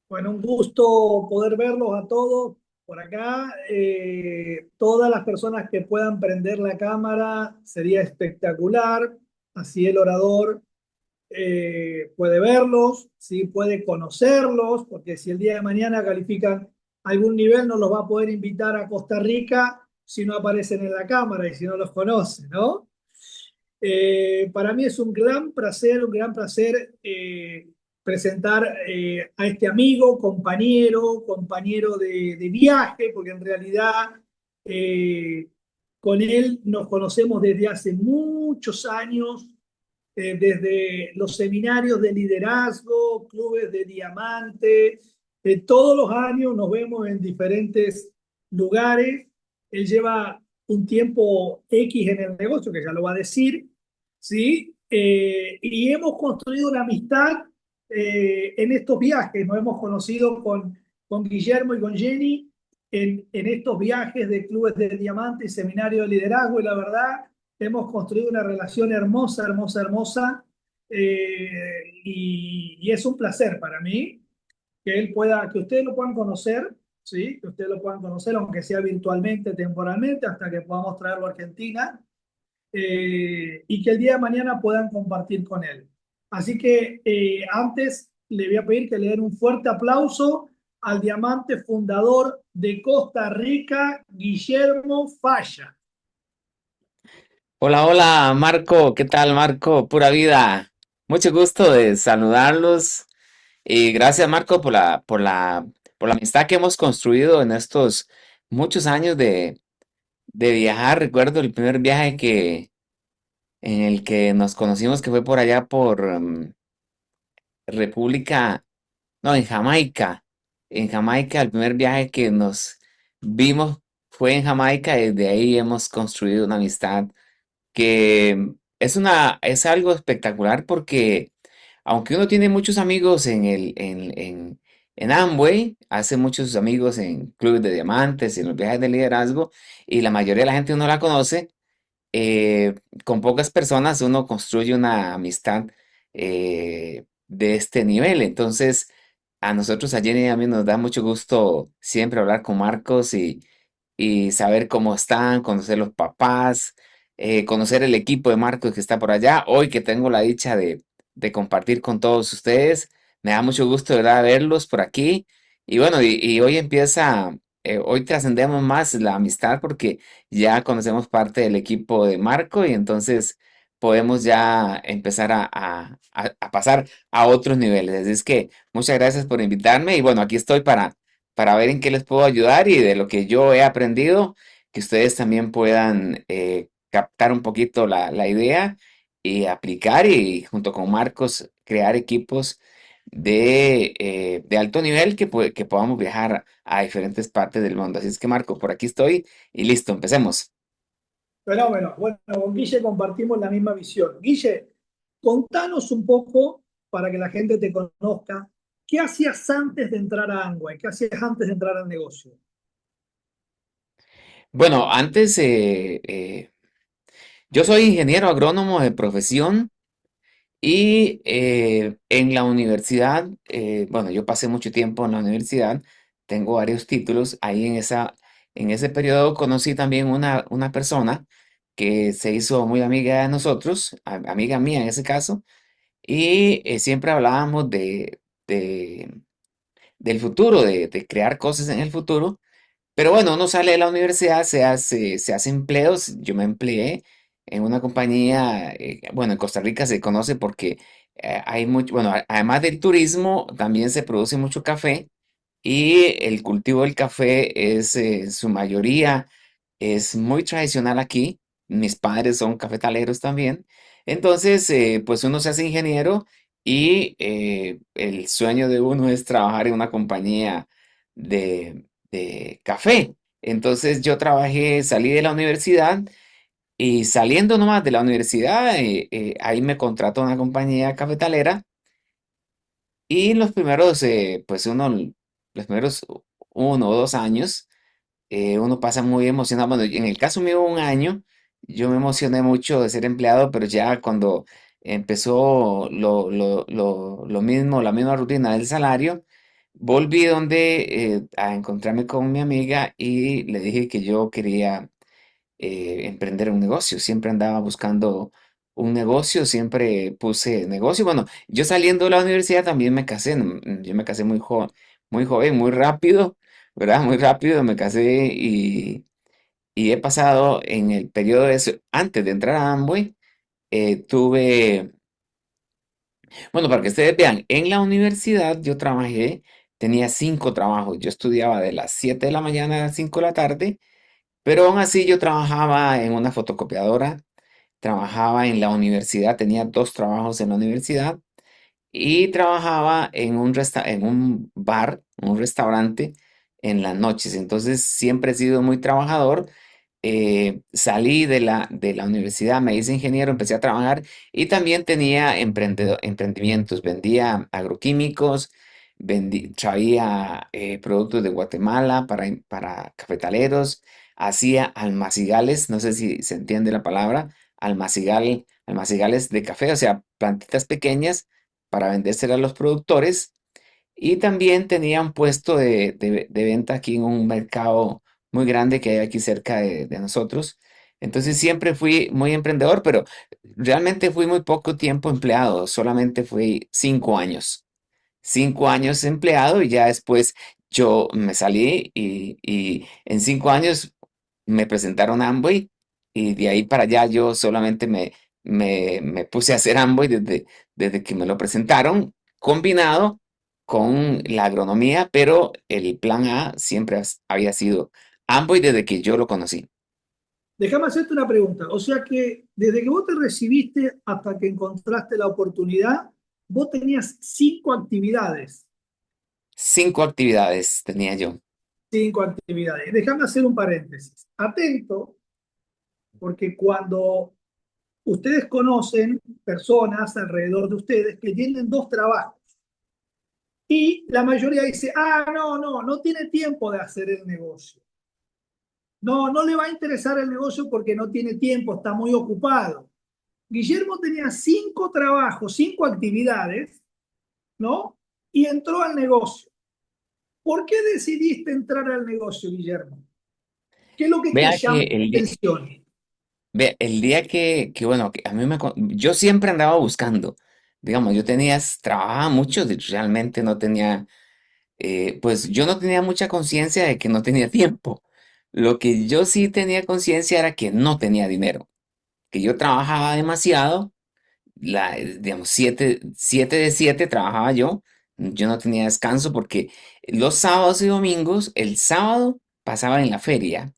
Bueno, un gusto poder verlos a todos por acá. Todas las personas que puedan prender la cámara sería espectacular. Así el orador puede verlos, ¿sí? Puede conocerlos, porque si el día de mañana califican algún nivel, no los va a poder invitar a Costa Rica si no aparecen en la cámara y si no los conoce, ¿no? Para mí es un gran placer presentar a este amigo, compañero de viaje, porque en realidad eh, con él nos conocemos desde hace muchos años, desde los seminarios de liderazgo, clubes de diamante, todos los años nos vemos en diferentes lugares. Él lleva un tiempo X en el negocio, que ya lo va a decir, ¿sí? Y hemos construido una amistad en estos viajes. Nos hemos conocido con Guillermo y con Jenny en estos viajes de clubes de diamante y seminario de liderazgo, y la verdad hemos construido una relación hermosa, hermosa, hermosa, y es un placer para mí que él pueda, que ustedes lo puedan conocer, ¿sí? Que ustedes lo puedan conocer, aunque sea virtualmente, temporalmente, hasta que podamos traerlo a Argentina, y que el día de mañana puedan compartir con él. Así que antes le voy a pedir que le den un fuerte aplauso al diamante fundador de Costa Rica, Guillermo Falla. Hola, hola, Marco, ¿qué tal, Marco? Pura vida. Mucho gusto de saludarlos y gracias, Marco, por la amistad que hemos construido en estos muchos años de viajar. Recuerdo el primer viaje en el que nos conocimos, que fue por allá por República, no, en Jamaica. En Jamaica, el primer viaje que nos vimos fue en Jamaica y desde ahí hemos construido una amistad que es algo espectacular porque aunque uno tiene muchos amigos en Amway, hace muchos amigos en clubes de diamantes, en los viajes de liderazgo, y la mayoría de la gente uno la conoce, eh, con pocas personas uno construye una amistad de este nivel. Entonces, a nosotros, a Jenny y a mí nos da mucho gusto siempre hablar con Marcos y saber cómo están, conocer los papás, conocer el equipo de Marcos que está por allá. Hoy que tengo la dicha de compartir con todos ustedes, me da mucho gusto, de verdad, verlos por aquí. Y bueno, y hoy hoy trascendemos más la amistad porque ya conocemos parte del equipo de Marco y entonces podemos ya empezar a pasar a otros niveles. Así es que muchas gracias por invitarme y bueno, aquí estoy para ver en qué les puedo ayudar y de lo que yo he aprendido, que ustedes también puedan captar un poquito la idea y aplicar y junto con Marcos crear equipos de alto nivel que podamos viajar a diferentes partes del mundo. Así es que Marco, por aquí estoy y listo, empecemos. Fenómeno. Bueno, con Guille compartimos la misma visión. Guille, contanos un poco para que la gente te conozca. ¿Qué hacías antes de entrar a Angway? ¿Qué hacías antes de entrar al negocio? Bueno, antes yo soy ingeniero agrónomo de profesión. Y en la universidad, bueno, yo pasé mucho tiempo en la universidad, tengo varios títulos. Ahí en ese periodo conocí también una persona que se hizo muy amiga de nosotros, amiga mía en ese caso, y siempre hablábamos de- del futuro, de crear cosas en el futuro. Pero bueno, uno sale de la universidad, se hace empleos. Yo me empleé en una compañía, bueno, en Costa Rica se conoce porque hay mucho, bueno, además del turismo, también se produce mucho café y el cultivo del café es, en su mayoría, es muy tradicional aquí. Mis padres son cafetaleros también. Entonces, pues uno se hace ingeniero y el sueño de uno es trabajar en una compañía de café. Entonces yo trabajé, salí de la universidad y saliendo nomás de la universidad, ahí me contrató una compañía cafetalera y los primeros 1 o 2 años, uno pasa muy emocionado. Bueno, en el caso mío, un año, yo me emocioné mucho de ser empleado, pero ya cuando empezó lo mismo, la misma rutina del salario, volví a encontrarme con mi amiga y le dije que yo quería emprender un negocio. Siempre andaba buscando un negocio, siempre puse negocio. Bueno, yo saliendo de la universidad también me casé. Yo me casé muy joven, muy rápido, ¿verdad? Muy rápido me casé y he pasado en el periodo de eso, antes de entrar a Amway, tuve, bueno, para que ustedes vean, en la universidad yo trabajé, tenía 5 trabajos. Yo estudiaba de las 7 de la mañana a las 5 de la tarde, pero aún así yo trabajaba en una fotocopiadora, trabajaba en la universidad, tenía 2 trabajos en la universidad y trabajaba en un bar, un restaurante en las noches. Entonces siempre he sido muy trabajador. Salí de la universidad, me hice ingeniero, empecé a trabajar y también tenía emprendimientos. Vendía agroquímicos, traía productos de Guatemala para cafetaleros, hacía almacigales, no sé si se entiende la palabra, almacigales de café, o sea, plantitas pequeñas para vendérselas a los productores. Y también tenía un puesto de venta aquí en un mercado muy grande que hay aquí cerca de nosotros. Entonces siempre fui muy emprendedor, pero realmente fui muy poco tiempo empleado, solamente fui 5 años. 5 años empleado y ya después yo me salí y en 5 años me presentaron Amway y de ahí para allá yo solamente me puse a hacer Amway desde que me lo presentaron, combinado con la agronomía, pero el plan A siempre había sido Amway desde que yo lo conocí. Déjame hacerte una pregunta. O sea que desde que vos te recibiste hasta que encontraste la oportunidad, vos tenías 5 actividades. 5 actividades tenía yo. 5 actividades. Déjame hacer un paréntesis. Atento, porque cuando ustedes conocen personas alrededor de ustedes que tienen 2 trabajos y la mayoría dice, no, no, no tiene tiempo de hacer el negocio. No, no le va a interesar el negocio porque no tiene tiempo, está muy ocupado. Guillermo tenía 5 trabajos, 5 actividades, ¿no? Y entró al negocio. ¿Por qué decidiste entrar al negocio, Guillermo? ¿Qué es lo que te Vea que llama la atención? el día que, bueno, que a mí yo siempre andaba buscando, digamos, trabajaba mucho, realmente no tenía, pues yo no tenía mucha conciencia de que no tenía tiempo. Lo que yo sí tenía conciencia era que no tenía dinero, que yo trabajaba demasiado, digamos, 7 de 7 trabajaba yo no tenía descanso porque los sábados y domingos, el sábado pasaba en la feria.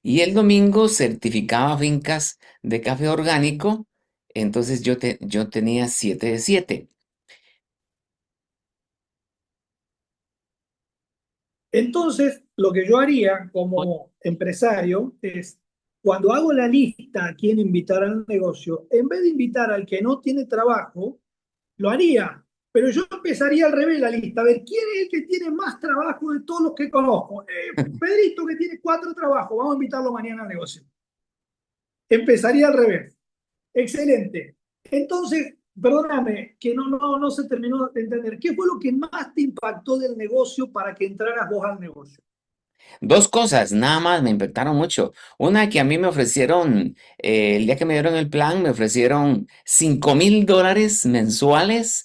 Y el domingo certificaba fincas de café orgánico, entonces yo tenía 7 de 7. Entonces, lo que yo haría Oye, como empresario es, cuando hago la lista a quién invitar al negocio, en vez de invitar al que no tiene trabajo, lo haría. Pero yo empezaría al revés la lista, a ver quién es el que tiene más trabajo de todos los que conozco. Pedrito, que tiene 4 trabajos, vamos a invitarlo mañana al negocio. Empezaría al revés. Excelente. Entonces, perdóname, que no se terminó de entender. ¿Qué fue lo que más te impactó del negocio para que entraras vos al negocio? Dos cosas, nada más, me impactaron mucho. Una que a mí me ofrecieron, el día que me dieron el plan, me ofrecieron $5,000 mensuales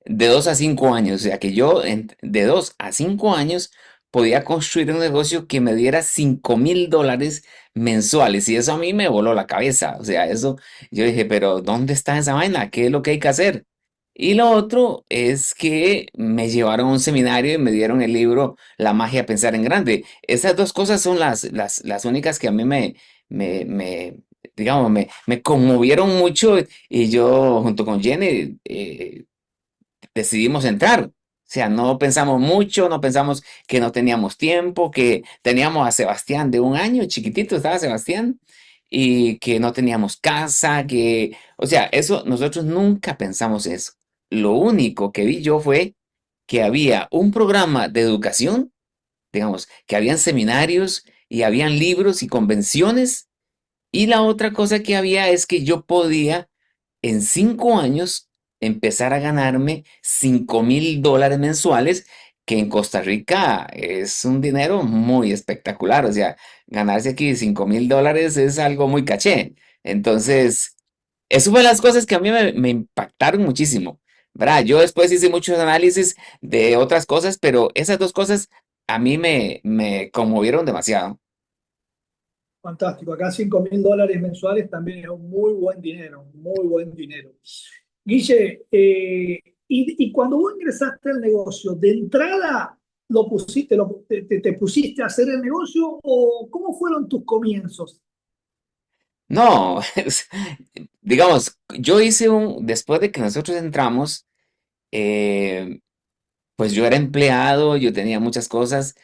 de 2 a 5 años. O sea que yo de 2 a 5 años podía construir un negocio que me diera $5,000 mensuales. Y eso a mí me voló la cabeza. O sea, eso yo dije, pero ¿dónde está esa vaina? ¿Qué es lo que hay que hacer? Y lo otro es que me llevaron a un seminario y me dieron el libro La magia de pensar en grande. Esas dos cosas son las únicas que a mí digamos, me conmovieron mucho y yo junto con Jenny decidimos entrar. O sea, no pensamos mucho, no pensamos que no teníamos tiempo, que teníamos a Sebastián de 1 año, chiquitito estaba Sebastián, y que no teníamos casa, o sea, eso, nosotros nunca pensamos eso. Lo único que vi yo fue que había un programa de educación, digamos, que habían seminarios y habían libros y convenciones. Y la otra cosa que había es que yo podía en 5 años empezar a ganarme $5,000 mensuales, que en Costa Rica es un dinero muy espectacular. O sea, ganarse aquí $5,000 es algo muy caché. Entonces, eso fue las cosas que a mí me impactaron muchísimo, ¿verdad? Yo después hice muchos análisis de otras cosas, pero esas dos cosas a mí me conmovieron demasiado. Fantástico. Acá $5.000 mensuales también es un muy buen dinero, muy buen dinero. Guille, y cuando vos ingresaste al negocio, ¿de entrada lo pusiste, te pusiste a hacer el negocio o cómo fueron tus comienzos? No, digamos, yo hice después de que nosotros entramos, eh, pues yo era empleado, yo tenía muchas cosas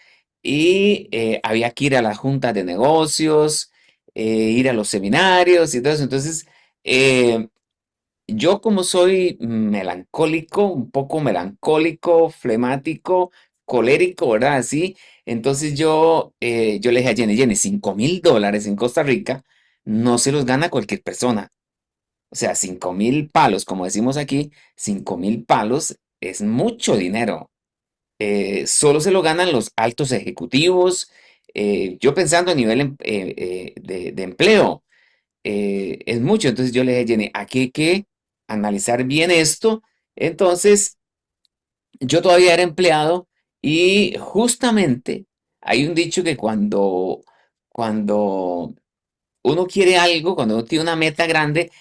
y había que ir a las juntas de negocios, ir a los seminarios y todo eso. Entonces, eh, yo como soy melancólico, un poco melancólico, flemático, colérico, ¿verdad? Así, entonces yo le dije a Jenny, Jenny, $5,000 en Costa Rica no se los gana cualquier persona. O sea, 5,000 palos, como decimos aquí, 5,000 palos es mucho dinero. Solo se lo ganan los altos ejecutivos. Yo pensando a nivel de empleo, es mucho. Entonces yo le dije, Jenny, aquí hay que analizar bien esto. Entonces, yo todavía era empleado y justamente hay un dicho que cuando uno quiere algo, cuando uno tiene una meta grande,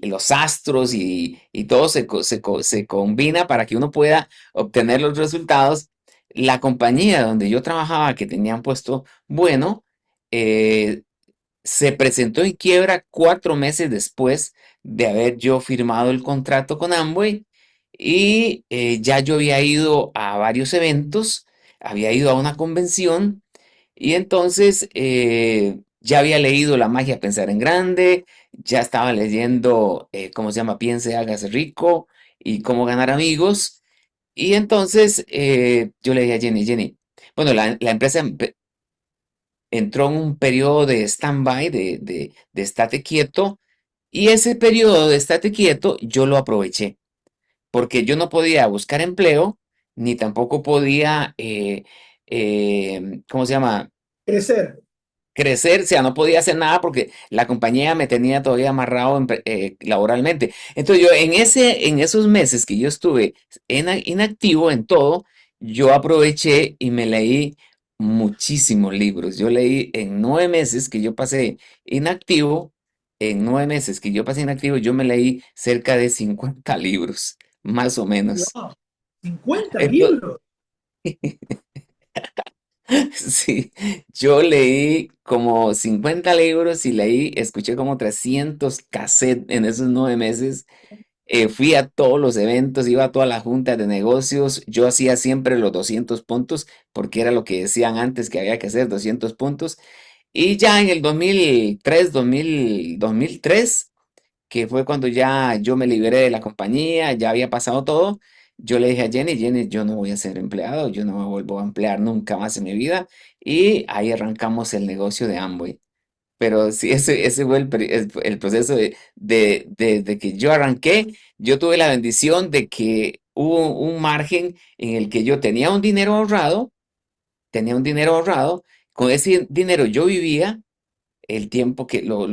los astros y todo se combina para que uno pueda obtener los resultados. La compañía donde yo trabajaba, que tenía un puesto bueno, eh, se presentó en quiebra 4 meses después de haber yo firmado el contrato con Amway y ya yo había ido a varios eventos, había ido a una convención y entonces ya había leído La magia de pensar en grande, ya estaba leyendo, ¿cómo se llama? Piense, hágase rico y cómo ganar amigos. Y entonces yo le dije a Jenny, Jenny, bueno, la empresa entró en un periodo de stand-by, de estate quieto, y ese periodo de estate quieto yo lo aproveché, porque yo no podía buscar empleo, ni tampoco podía, ¿cómo se llama? Crecer. Crecer, o sea, no podía hacer nada porque la compañía me tenía todavía amarrado laboralmente. Entonces yo en esos meses que yo estuve inactivo en todo, yo aproveché y me leí muchísimos libros. Yo leí en 9 meses que yo pasé inactivo, en 9 meses que yo pasé inactivo, yo me leí cerca de 50 libros, más o menos. ¡Wow! ¿50 Entonces, libros? sí, yo leí como 50 libros y escuché como 300 cassettes en esos 9 meses. Fui a todos los eventos, iba a todas las juntas de negocios. Yo hacía siempre los 200 puntos porque era lo que decían antes que había que hacer, 200 puntos. Y ya en el 2003, 2003 que fue cuando ya yo me liberé de la compañía, ya había pasado todo, yo le dije a Jenny, Jenny, yo no voy a ser empleado, yo no me vuelvo a emplear nunca más en mi vida, y ahí arrancamos el negocio de Amway. Pero sí, ese fue el proceso de que yo arranqué, yo tuve la bendición de que hubo un margen en el que yo tenía un dinero ahorrado, con ese dinero yo vivía el tiempo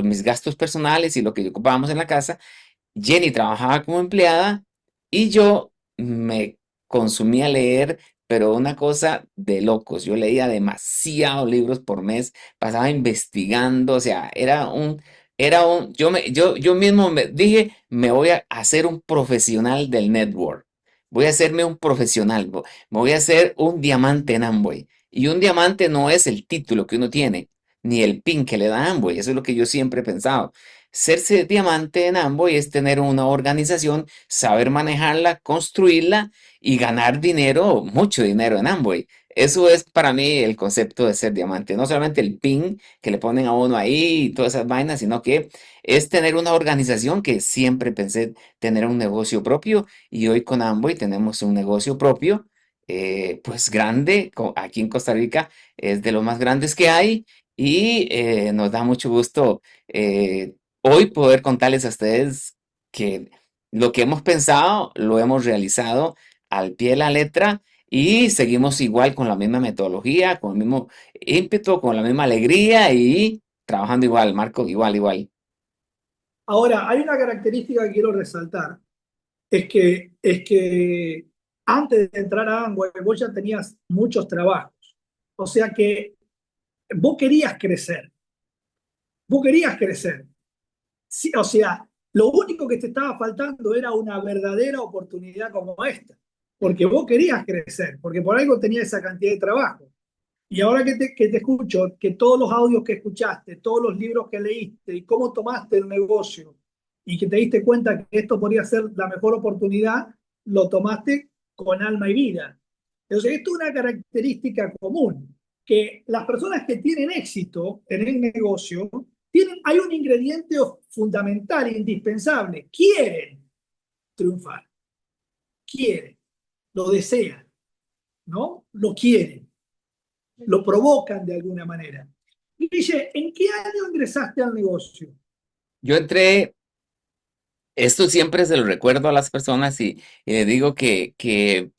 mis gastos personales y lo que ocupábamos en la casa. Jenny trabajaba como empleada y yo me consumía leer, pero una cosa de locos. Yo leía demasiados libros por mes, pasaba investigando, o sea, yo mismo me dije, me voy a hacer un profesional del network. Voy a hacerme un profesional, me voy a hacer un diamante en Amway. Y un diamante no es el título que uno tiene, ni el pin que le da Amway. Eso es lo que yo siempre he pensado. Serse diamante en Amway es tener una organización, saber manejarla, construirla y ganar dinero, mucho dinero en Amway. Eso es para mí el concepto de ser diamante. No solamente el pin que le ponen a uno ahí y todas esas vainas, sino que es tener una organización que siempre pensé tener un negocio propio y hoy con Amway tenemos un negocio propio, pues grande, aquí en Costa Rica es de los más grandes que hay y nos da mucho gusto. Hoy poder contarles a ustedes que lo que hemos pensado lo hemos realizado al pie de la letra y seguimos igual con la misma metodología, con el mismo ímpetu, con la misma alegría y trabajando igual, Marco, igual, igual. Ahora, hay una característica que quiero resaltar, es que antes de entrar a Amway, vos ya tenías muchos trabajos. O sea que vos querías crecer, vos querías crecer. Sí, o sea, lo único que te estaba faltando era una verdadera oportunidad como esta, porque vos querías crecer, porque por algo tenías esa cantidad de trabajo. Y ahora que te escucho, que todos los audios que escuchaste, todos los libros que leíste y cómo tomaste el negocio y que te diste cuenta que esto podría ser la mejor oportunidad, lo tomaste con alma y vida. Entonces, esto es una característica común, que las personas que tienen éxito en el negocio, hay un ingrediente fundamental, indispensable, quieren triunfar, quieren, lo desean, ¿no? Lo quieren, lo provocan de alguna manera. Y dice, ¿en qué año ingresaste al negocio? Yo entré, esto siempre se lo recuerdo a las personas y les digo que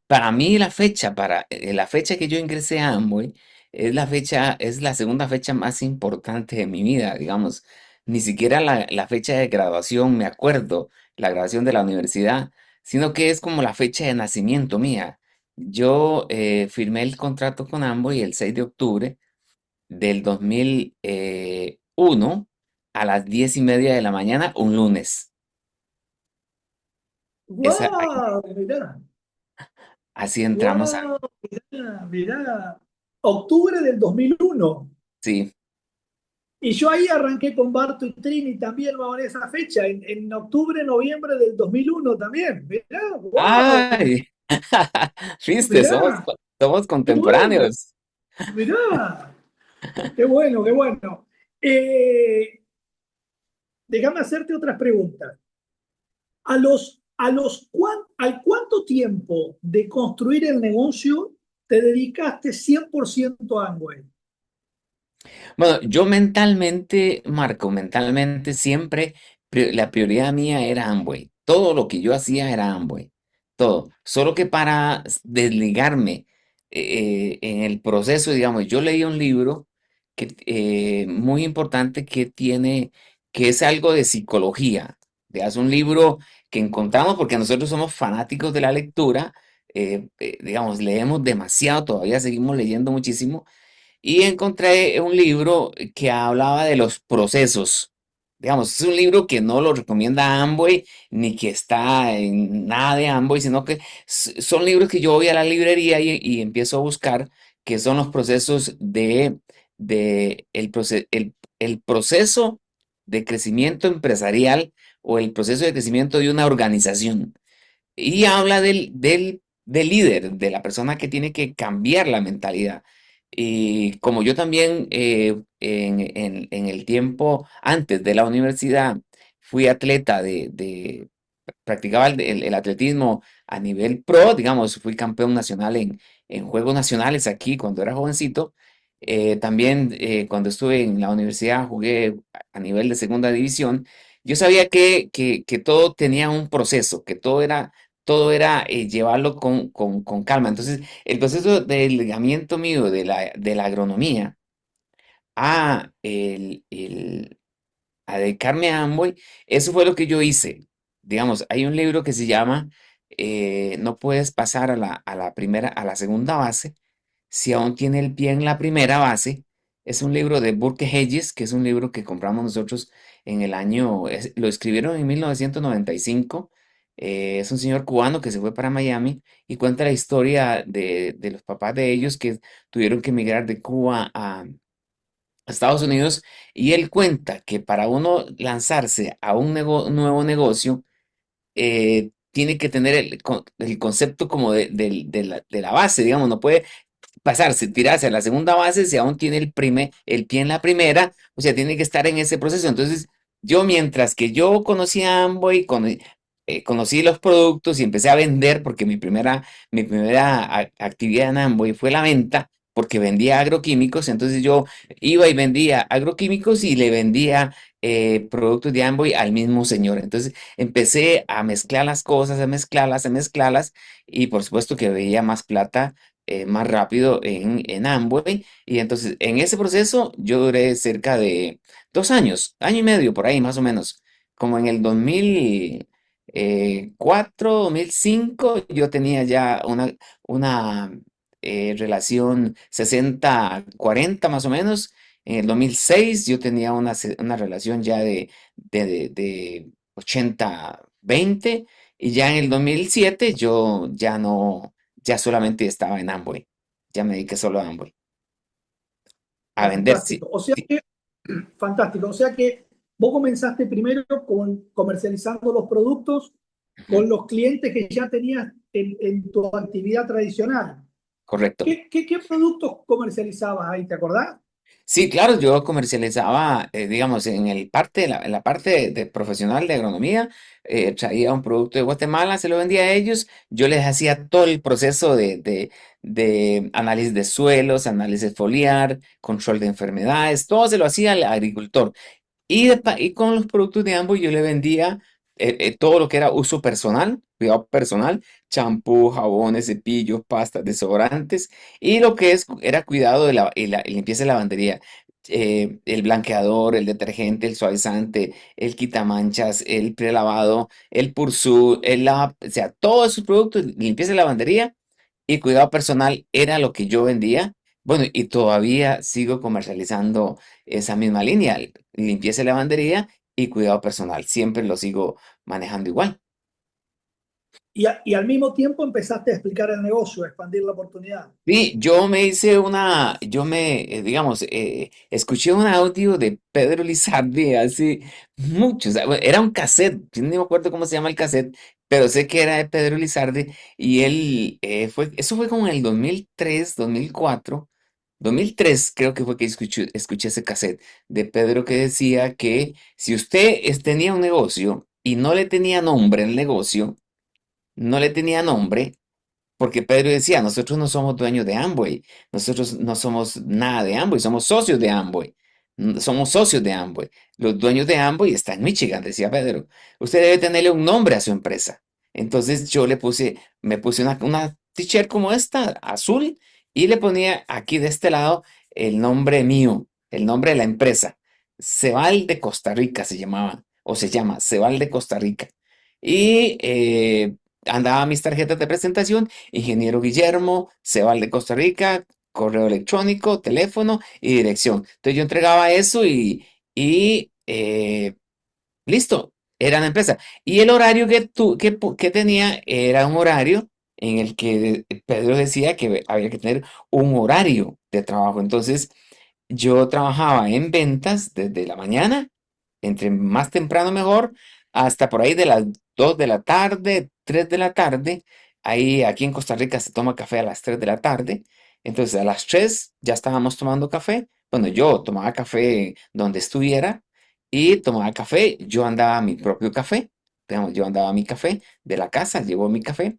para mí la fecha que yo ingresé a Amway es la segunda fecha más importante de mi vida, digamos. Ni siquiera la fecha de graduación, me acuerdo, la graduación de la universidad, sino que es como la fecha de nacimiento mía. Yo firmé el contrato con Amway el 6 de octubre del 2001 a las 10:30 de la mañana, un lunes. Esa, ¡Wow! Mirá, así entramos a... ¡wow! Mirá, mirá. Octubre del 2001. Sí. Y yo ahí arranqué con Barto y Trini también en esa fecha, en octubre, noviembre del 2001 también. Mirá, wow, ¡Ay! Viste, mirá, somos qué bueno, contemporáneos. mirá, qué bueno, qué bueno. Eh, Déjame hacerte otras preguntas. ¿Al cuánto tiempo de construir el negocio te dedicaste 100% a Amway? Bueno, yo mentalmente, Marco, mentalmente siempre la prioridad mía era Amway. Todo lo que yo hacía era Amway. Todo. Solo que para desligarme en el proceso, digamos, yo leí un libro muy importante que es algo de psicología. Es un libro que encontramos porque nosotros somos fanáticos de la lectura. Digamos, leemos demasiado, todavía seguimos leyendo muchísimo y encontré un libro que hablaba de los procesos. Digamos, es un libro que no lo recomienda Amway, ni que está en nada de Amway, sino que son libros que yo voy a la librería y empiezo a buscar, que son los procesos el proceso de crecimiento empresarial o el proceso de crecimiento de una organización. Y habla del líder, de la persona que tiene que cambiar la mentalidad. Y como yo también en el tiempo antes de la universidad fui atleta practicaba el atletismo a nivel pro, digamos, fui campeón nacional en Juegos Nacionales aquí cuando era jovencito. También cuando estuve en la universidad jugué a nivel de segunda división. Yo sabía que todo tenía un proceso, que todo era llevarlo con calma. Entonces, el proceso del ligamiento mío de la agronomía a a dedicarme a Amway, eso fue lo que yo hice. Digamos, hay un libro que se llama No puedes pasar a la segunda base si aún tiene el pie en la primera base. Es un libro de Burke Hedges, que es un libro que compramos nosotros en el año, lo escribieron en 1995. Es un señor cubano que se fue para Miami y cuenta la historia de los papás de ellos que tuvieron que emigrar de Cuba a Estados Unidos, y él cuenta que para uno lanzarse a un nuevo negocio, tiene que tener el concepto como de la base, digamos, no puede pasarse, tirarse a la segunda base si aún tiene el pie en la primera, o sea, tiene que estar en ese proceso. Entonces, yo mientras que yo conocí a Amway, conocí los productos y empecé a vender, porque mi primera actividad en Amway fue la venta, porque vendía agroquímicos, entonces yo iba y vendía agroquímicos y le vendía productos de Amway al mismo señor. Entonces empecé a mezclar las cosas, a mezclarlas, y por supuesto que veía más plata más rápido en Amway. Y entonces en ese proceso yo duré cerca de 2 años, año y medio por ahí más o menos. Como en el 2004, 2005, yo tenía ya una relación 60-40 más o menos. En el 2006 yo tenía una relación ya de 80-20, y ya en el 2007 yo ya no, ya solamente estaba en Amway. Ya me dediqué solo a Amway, a vender. Sí, Fantástico. O sea sí, que, fantástico. O sea que vos comenzaste primero con comercializando los productos ujú, con los clientes que ya tenías en tu actividad tradicional. correcto. ¿Qué productos comercializabas ahí? ¿Te acordás? Sí, claro, yo comercializaba, digamos, en la parte de profesional de agronomía. Traía un producto de Guatemala, se lo vendía a ellos, yo les hacía todo el proceso de análisis de suelos, análisis foliar, control de enfermedades, todo se lo hacía al agricultor. Y con los productos de ambos yo le vendía todo lo que era uso personal, cuidado personal, champú, jabones, cepillos, pastas, desodorantes, y lo que era cuidado y limpieza de lavandería. El blanqueador, el detergente, el suavizante, el quitamanchas, el prelavado, el pursú, o sea, todos esos productos, limpieza de lavandería y cuidado personal era lo que yo vendía. Bueno, y todavía sigo comercializando esa misma línea, limpieza y lavandería y cuidado personal. Siempre lo sigo manejando igual. Y al mismo tiempo empezaste a explicar el negocio, a expandir la oportunidad. Sí, digamos, escuché un audio de Pedro Lizardi hace muchos, bueno, era un cassette, yo no me acuerdo cómo se llama el cassette, pero sé que era de Pedro Lizardi, y él, eso fue como en el 2003, 2004, 2003 creo que fue que escuché ese cassette de Pedro que decía que si usted tenía un negocio y no le tenía nombre el negocio, no le tenía nombre, porque Pedro decía, nosotros no somos dueños de Amway, nosotros no somos nada de Amway, somos socios de Amway, somos socios de Amway. Los dueños de Amway están en Michigan, decía Pedro. Usted debe tenerle un nombre a su empresa. Entonces me puse una t-shirt como esta, azul, y le ponía aquí de este lado el nombre mío, el nombre de la empresa. Cebal de Costa Rica se llamaba, o se llama Cebal de Costa Rica. Y andaba mis tarjetas de presentación: Ingeniero Guillermo, Cebal de Costa Rica, correo electrónico, teléfono y dirección. Entonces yo entregaba eso y listo, era la empresa. Y el horario que tenía era un horario en el que Pedro decía que había que tener un horario de trabajo. Entonces yo trabajaba en ventas desde la mañana, entre más temprano mejor, hasta por ahí de las 2 de la tarde, 3 de la tarde. Ahí, aquí en Costa Rica se toma café a las 3 de la tarde. Entonces a las 3 ya estábamos tomando café. Bueno, yo tomaba café donde estuviera, y tomaba café. Yo andaba a mi propio café. Digamos, yo andaba a mi café de la casa, llevo mi café.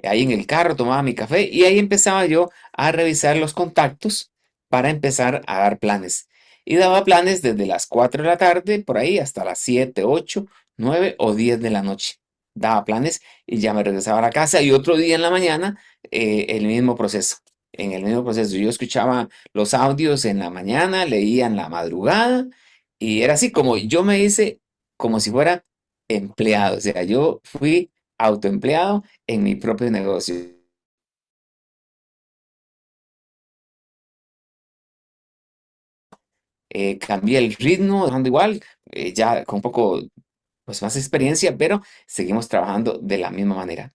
Ahí en el carro tomaba mi café y ahí empezaba yo a revisar los contactos para empezar a dar planes. Y daba planes desde las 4 de la tarde por ahí hasta las 7, 8, 9 o 10 de la noche. Daba planes y ya me regresaba a la casa, y otro día en la mañana el mismo proceso. En el mismo proceso yo escuchaba los audios en la mañana, leía en la madrugada, y era así como yo me hice como si fuera empleado. O sea, yo fui autoempleado en mi propio negocio. Cambié el ritmo, dejando igual, ya con un poco pues, más experiencia, pero seguimos trabajando de la misma manera.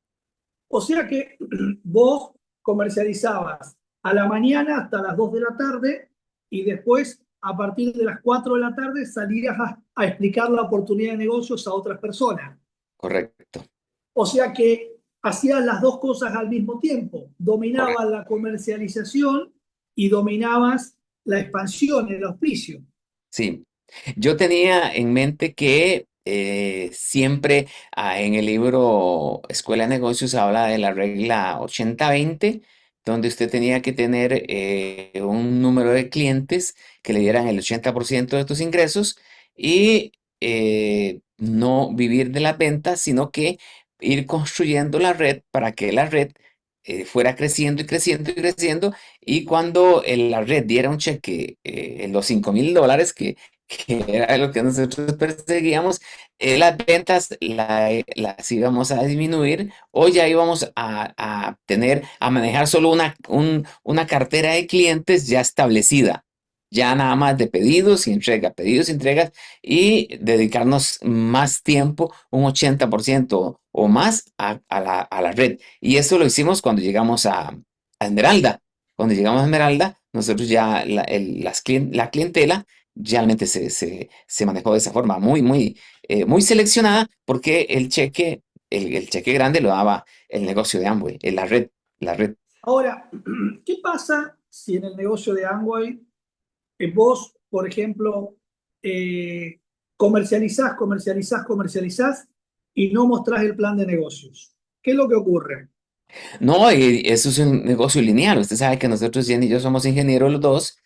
O sea que vos comercializabas a la mañana hasta las 2 de la tarde y después a partir de las 4 de la tarde salías a explicar la oportunidad de negocios a otras personas. Correcto, O sea que hacías las dos cosas al mismo tiempo. Dominabas correcto. la comercialización y dominabas la expansión, el auspicio. Sí, yo tenía en mente que siempre en el libro Escuela de Negocios habla de la regla 80-20, donde usted tenía que tener un número de clientes que le dieran el 80% de tus ingresos, y no vivir de las ventas, sino que ir construyendo la red para que la red fuera creciendo y creciendo y creciendo, y cuando la red diera un cheque, en los $5,000, que era lo que nosotros perseguíamos, las ventas las íbamos a disminuir o ya íbamos a tener, a manejar solo una cartera de clientes ya establecida, ya nada más de pedidos y entregas, y dedicarnos más tiempo, un 80% o más, a la red. Y eso lo hicimos cuando llegamos a Esmeralda. Cuando llegamos a Esmeralda, nosotros ya la clientela realmente se manejó de esa forma, muy seleccionada, porque el cheque grande lo daba el negocio de Amway, la red. Ahora, ¿qué pasa si en el negocio de Amway vos, por ejemplo, eh, comercializás y no mostrás el plan de negocios? ¿Qué es lo que ocurre? No, y eso es un negocio lineal. Usted sabe que nosotros, Jenny y yo, somos ingenieros los dos,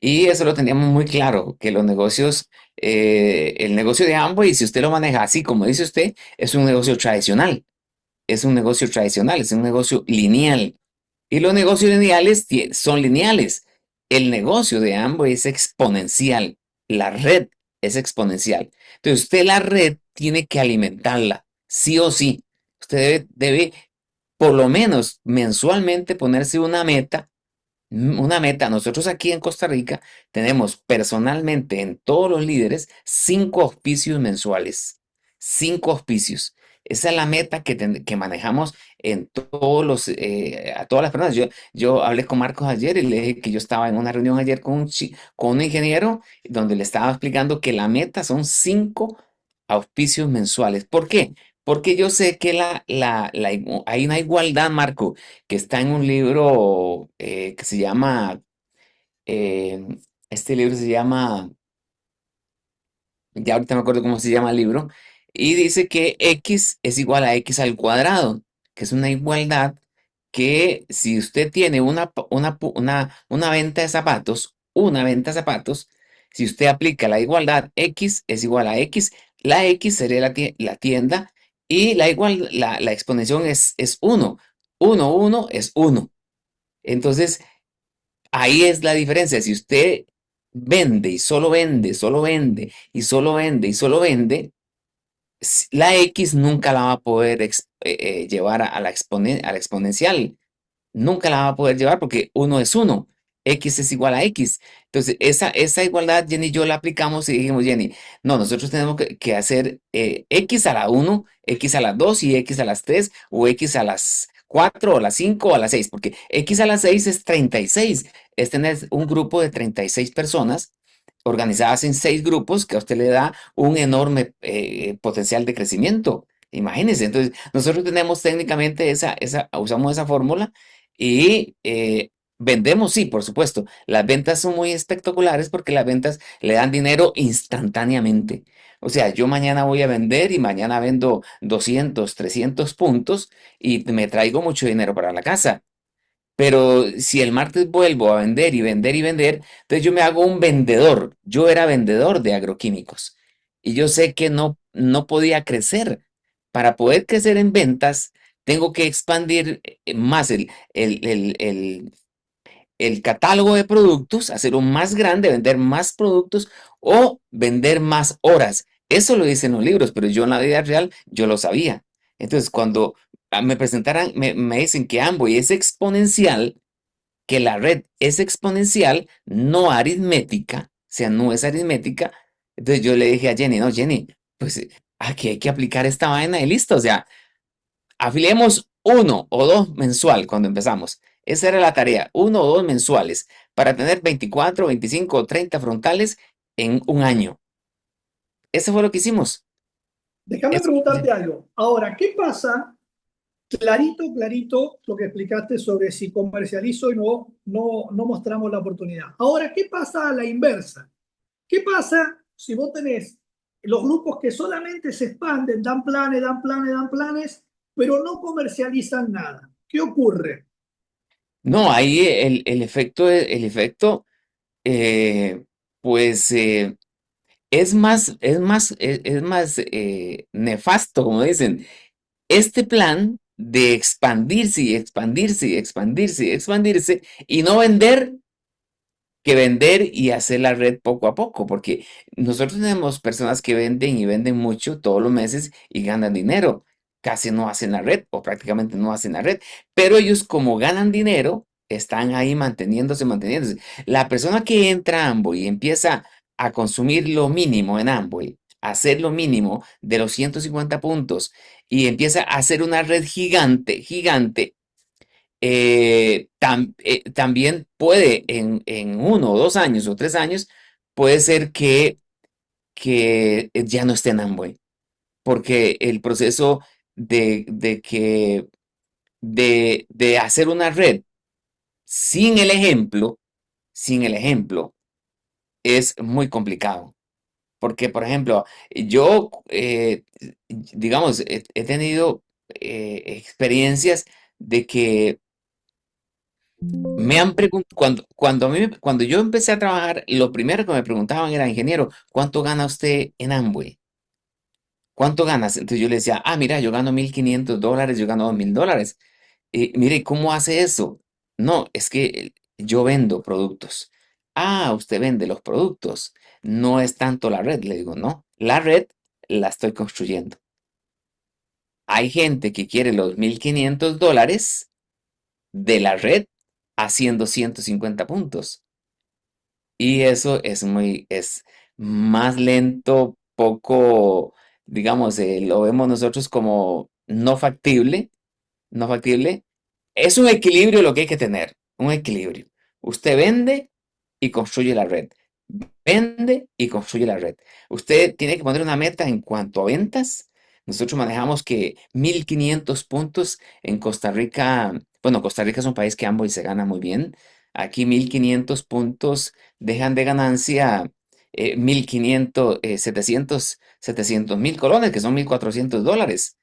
y eso lo teníamos muy claro, que los negocios, el negocio de Amway, si usted lo maneja así como dice usted, es un negocio tradicional. Es un negocio tradicional, es un negocio lineal. Y los negocios lineales son lineales. El negocio de Amway es exponencial. La red es exponencial. Entonces, usted la red tiene que alimentarla, sí o sí. Usted debe por lo menos mensualmente ponerse una meta. Nosotros aquí en Costa Rica tenemos personalmente en todos los líderes 5 auspicios mensuales. 5 auspicios. Esa es la meta que manejamos en a todas las personas. Yo hablé con Marcos ayer y le dije que yo estaba en una reunión ayer con un ingeniero donde le estaba explicando que la meta son 5 auspicios mensuales. ¿Por qué? Porque yo sé que hay una igualdad, Marco, que está en un libro, que se llama, eh, este libro se llama, ya ahorita me acuerdo cómo se llama el libro, y dice que X es igual a X al cuadrado, que es una igualdad que si usted tiene una venta de zapatos, si usted aplica la igualdad X es igual a X, la X sería la tienda, y la exponenciación es 1. 1 es 1. Entonces, ahí es la diferencia. Si usted vende y solo vende, solo vende y solo vende y solo vende, la X nunca la va a poder llevar a la exponencial. Nunca la va a poder llevar porque 1 es 1. X es igual a X. Entonces, esa igualdad, Jenny y yo la aplicamos y dijimos, Jenny, no, nosotros tenemos que hacer X a la 1, X a las 2 y X a las 3, o X a las 4 o a las 5 o a las 6, porque X a las 6 es 36. Es tener un grupo de 36 personas organizadas en 6 grupos, que a usted le da un enorme potencial de crecimiento. Imagínense, entonces nosotros tenemos técnicamente usamos esa fórmula, y vendemos, sí, por supuesto. Las ventas son muy espectaculares porque las ventas le dan dinero instantáneamente. O sea, yo mañana voy a vender y mañana vendo 200, 300 puntos y me traigo mucho dinero para la casa. Pero si el martes vuelvo a vender y vender y vender, entonces yo me hago un vendedor. Yo era vendedor de agroquímicos y yo sé que no podía crecer. Para poder crecer en ventas, tengo que expandir más el catálogo de productos, hacerlo más grande, vender más productos o vender más horas. Eso lo dicen los libros, pero yo en la vida real yo lo sabía. Entonces, cuando me presentaran, me dicen que Amway es exponencial, que la red es exponencial, no aritmética, o sea, no es aritmética. Entonces yo le dije a Jenny, no, Jenny, pues aquí hay que aplicar esta vaina y listo, o sea, afiliemos 1 o 2 mensual cuando empezamos. Esa era la tarea, 1 o 2 mensuales, para tener 24, 25 o 30 frontales en un año. Eso fue lo que hicimos. Déjame Eso fue lo que preguntarte hicimos. algo. Ahora, ¿qué pasa? Clarito, clarito lo que explicaste sobre si comercializo y no mostramos la oportunidad. Ahora, ¿qué pasa a la inversa? ¿Qué pasa si vos tenés los grupos que solamente se expanden, dan planes, dan planes, dan planes, pero no comercializan nada? ¿Qué ocurre? No, ahí el efecto, eh, pues es más nefasto, como dicen, este plan de expandirse y expandirse y expandirse y expandirse y no vender que vender y hacer la red poco a poco, porque nosotros tenemos personas que venden y venden mucho todos los meses y ganan dinero. Casi no hacen la red o prácticamente no hacen la red, pero ellos como ganan dinero, están ahí manteniéndose, manteniéndose. La persona que entra a Amway y empieza a consumir lo mínimo en Amway, a hacer lo mínimo de los 150 puntos y empieza a hacer una red gigante, gigante, también puede en 1 o 2 años o 3 años, puede ser que ya no esté en Amway, porque el proceso de que de hacer una red sin el ejemplo, sin el ejemplo, es muy complicado. Porque, por ejemplo, yo, digamos, he tenido experiencias de que cuando yo empecé a trabajar, lo primero que me preguntaban era, ingeniero, ¿cuánto gana usted en Amway? ¿Cuánto ganas? Entonces yo le decía, mira, yo gano $1,500, yo gano $2,000. Mire, ¿cómo hace eso? No, es que yo vendo productos. Usted vende los productos. No es tanto la red, le digo, no, la red la estoy construyendo. Hay gente que quiere los $1,500 de la red haciendo 150 puntos. Y eso es más lento, poco, digamos, lo vemos nosotros como no factible, no factible. Es un equilibrio lo que hay que tener, un equilibrio. Usted vende y construye la red. Vende y construye la red. Usted tiene que poner una meta en cuanto a ventas. Nosotros manejamos que 1,500 puntos en Costa Rica. Bueno, Costa Rica es un país que ambos se gana muy bien. Aquí 1,500 puntos dejan de ganancia 1,500, 700.000 colones, que son $1,400.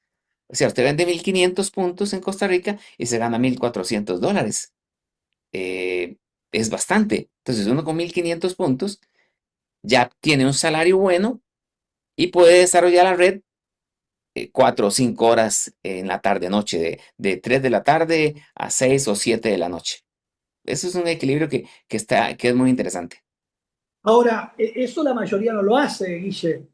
O sea, usted vende 1,500 puntos en Costa Rica y se gana $1,400. Eh, es bastante. Entonces, uno con 1,500 puntos ya tiene un salario bueno y puede desarrollar la red 4 o 5 horas en la tarde, noche, de 3 de la tarde a 6 o 7 de la noche. Eso es un equilibrio que es muy interesante. Ahora, eso la mayoría no lo hace, Guille,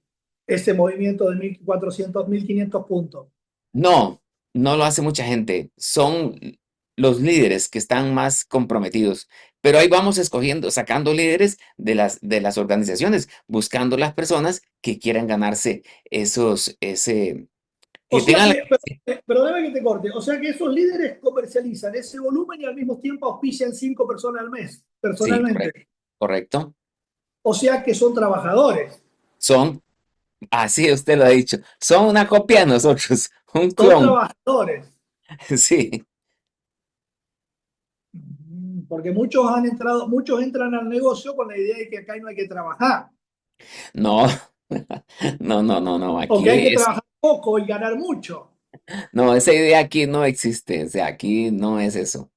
ese movimiento de 1.400, 1.500 puntos. No, no lo hace mucha gente. Son los líderes que están más comprometidos. Pero ahí vamos escogiendo, sacando líderes de las organizaciones, buscando las personas que quieran ganarse O que sea tengan la. que, perdóname que te corte, o sea que esos líderes comercializan ese volumen y al mismo tiempo auspician 5 personas al mes, Sí, correcto, personalmente. correcto. O sea que son trabajadores, Son, así usted lo ha dicho, son una copia de nosotros, un son clon. trabajadores. Sí, Porque muchos han entrado, muchos entran al negocio con la idea de que acá no hay que trabajar, no, no, no, no, no, o que hay aquí que trabajar poco y ganar mucho. no, esa idea aquí no existe, o sea, aquí no es eso.